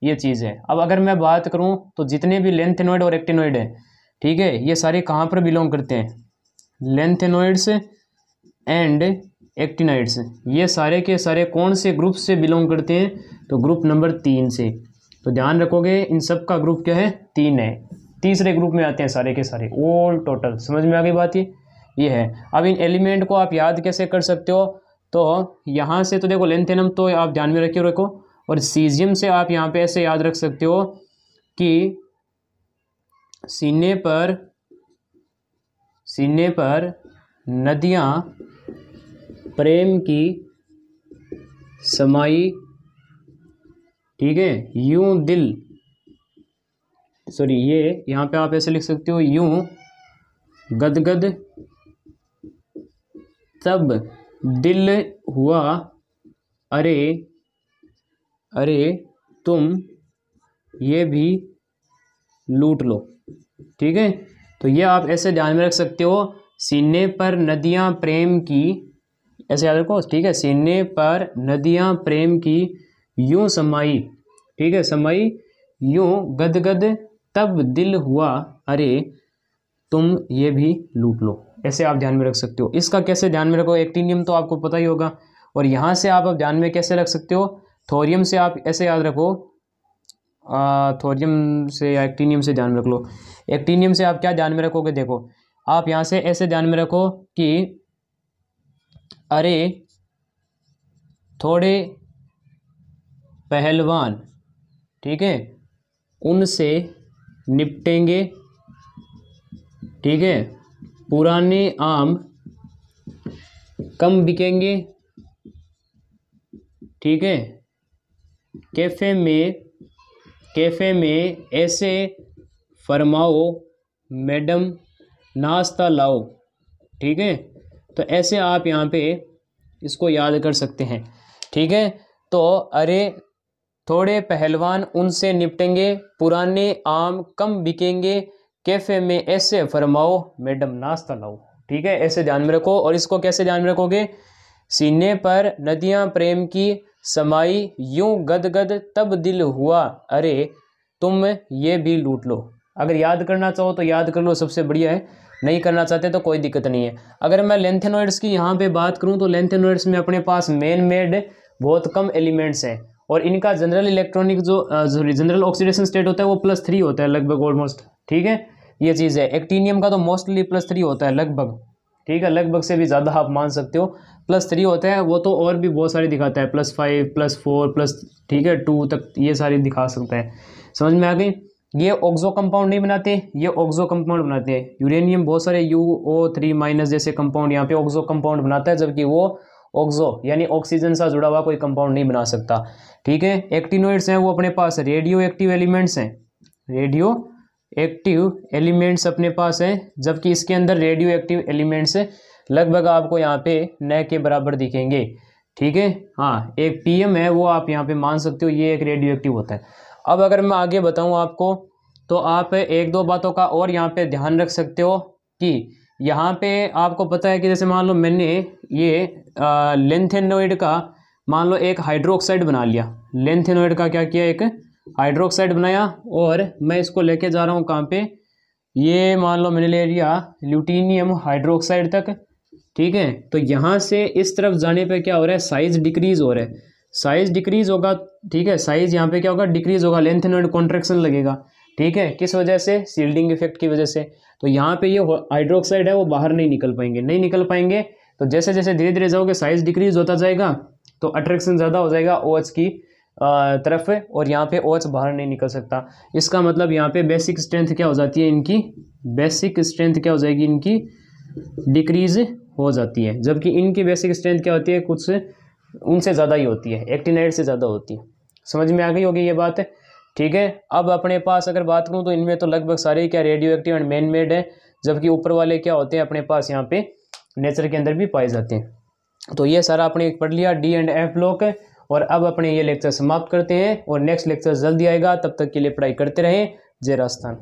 ये चीज़ है। अब अगर मैं बात करूँ तो जितने भी लेंथेनॉइड और एक्टिनॉइड हैं, ठीक है, ये सारे कहाँ पर बिलोंग करते हैं, लेंथेनॉइड्स एंड एक्टिनॉइड्स, ये सारे के सारे कौन से ग्रुप से बिलोंग करते हैं, तो ग्रुप नंबर 3 से। तो ध्यान रखोगे इन सब का ग्रुप क्या है, 3 है, तीसरे ग्रुप में आते हैं सारे के सारे, ऑल टोटल। समझ में आ गई बात। ये है। अब इन एलिमेंट को आप याद कैसे कर सकते हो, तो यहाँ से तो देखो लेंथेनम तो आप ध्यान में रखिए, रखो, और सीजियम से आप यहाँ पे ऐसे याद रख सकते हो कि सीने पर नदियाँ प्रेम की समाई, ठीक है, यूं दिल, सॉरी ये यहाँ पे आप ऐसे लिख सकते हो, यूं गदगद तब दिल हुआ अरे अरे तुम ये भी लूट लो। ठीक है, तो ये आप ऐसे ध्यान में रख सकते हो, सीने पर नदियाँ प्रेम की, ऐसे याद रखो। ठीक है, सीने पर नदियाँ प्रेम की यूं समाई, ठीक है, समाई यूं गदगद तब दिल हुआ अरे तुम ये भी लूट लो। ऐसे आप ध्यान में रख सकते हो। इसका कैसे ध्यान में रखो, एक्टिनियम तो आपको पता ही होगा, और यहाँ से आप ध्यान में कैसे रख सकते हो, थोरियम से आप ऐसे याद रखो, थोरियम से या एक्टिनियम से ध्यान में रख लो। एक्टिनियम से आप क्या ध्यान में रखोगे, देखो आप यहाँ से ऐसे ध्यान में रखो कि अरे थोड़े पहलवान, ठीक है, उनसे निपटेंगे, ठीक है, पुराने आम कम बिकेंगे, ठीक है, कैफ़े में ऐसे फरमाओ मैडम नाश्ता लाओ। ठीक है, तो ऐसे आप यहाँ पे इसको याद कर सकते हैं। ठीक है, तो अरे थोड़े पहलवान उनसे निपटेंगे, पुराने आम कम बिकेंगे, कैफ़े में ऐसे फरमाओ मैडम नाश्ता लाओ। ठीक है, ऐसे ध्यान में रखो। और इसको कैसे ध्यान में रखोगे, सीने पर नदियाँ प्रेम की समाई यूं गदगद तब दिल हुआ अरे तुम ये भी लूट लो। अगर याद करना चाहो तो याद कर लो, सबसे बढ़िया है, नहीं करना चाहते तो कोई दिक्कत नहीं है। अगर मैं लेंथेनॉइड्स की यहाँ पे बात करूँ तो लेंथेनॉइड्स में अपने पास मेन मेड बहुत कम एलिमेंट्स हैं, और इनका general electronic general oxidation state होता है वो +3 होता है लगभग, ऑलमोस्ट। ठीक है, ये चीज़ है। एक्टिनियम का तो मोस्टली +3 होता है लगभग, ठीक है, लगभग से भी ज़्यादा आप मान सकते हो, +3 होता है। वो तो और भी बहुत सारी दिखाता है, +5 +4 ठीक है 2 तक ये सारी दिखा सकता है। समझ में आ गई। ये ऑक्सो कंपाउंड नहीं बनाते, ये ऑक्सो कंपाउंड बनाते हैं। यूरेनियम बहुत सारे UO3- जैसे कंपाउंड यहाँ पे ऑक्सो कंपाउंड बनाता है, जबकि वो ऑक्सो यानी ऑक्सीजन से जुड़ा हुआ कोई कंपाउंड नहीं बना सकता। ठीक है, एक्टिनोइड्स हैं वो अपने पास रेडियो एक्टिव एलिमेंट्स हैं, रेडियो एक्टिव एलिमेंट्स अपने पास है, जबकि इसके अंदर रेडियो एक्टिव एलिमेंट्स लगभग आपको यहाँ पे न के बराबर दिखेंगे। ठीक है, हाँ, एक PM है वो आप यहाँ पे मान सकते हो, ये एक रेडियो एक्टिव होता है। अब अगर मैं आगे बताऊँ आपको, तो आप एक दो बातों का और यहाँ पे ध्यान रख सकते हो कि यहाँ पे आपको पता है कि जैसे मान लो मैंने ये लेंथेनॉइड का मान लो एक हाइड्रोक्साइड बना लिया, लेंथेनॉइड का क्या किया, एक हाइड्रोक्साइड बनाया, और मैं इसको लेके जा रहा हूँ कहाँ पे, ये मान लो मैंने ले लिया ल्यूटीनियम हाइड्रोक्साइड तक। ठीक है, तो यहाँ से इस तरफ जाने पे क्या हो रहा है, साइज डिक्रीज हो रहा है, साइज डिक्रीज होगा। ठीक है, साइज यहाँ पे क्या होगा, डिक्रीज होगा, लेंथेनॉइड कॉन्ट्रैक्शन लगेगा। ठीक है, किस वजह से, शील्डिंग इफेक्ट की वजह से। तो यहाँ पे ये हाइड्रोक्साइड है वो बाहर नहीं निकल पाएंगे, तो जैसे जैसे धीरे धीरे जाओगे साइज डिक्रीज होता जाएगा, तो अट्रैक्शन ज़्यादा हो जाएगा OH की तरफ, और यहाँ पे OH बाहर नहीं निकल सकता। इसका मतलब यहाँ पे बेसिक स्ट्रेंथ क्या हो जाती है, इनकी बेसिक स्ट्रेंथ क्या हो जाएगी, इनकी डिक्रीज हो जाती है, जबकि इनकी बेसिक स्ट्रेंथ क्या होती है, कुछ उनसे ज़्यादा ही होती है, एक्टिनाइड से ज़्यादा होती है। समझ में आ गई होगी ये बात। ठीक है, अब अपने पास अगर बात करूँ तो इनमें तो लगभग सारे क्या radio active and man made है, जबकि ऊपर वाले क्या होते हैं अपने पास यहाँ पे नेचर के अंदर भी पाए जाते हैं। तो ये सारा आपने पढ़ लिया D एंड F ब्लॉक, और अब अपने ये लेक्चर समाप्त करते हैं, और नेक्स्ट लेक्चर जल्दी आएगा, तब तक के लिए पढ़ाई करते रहें। जय राजस्थान।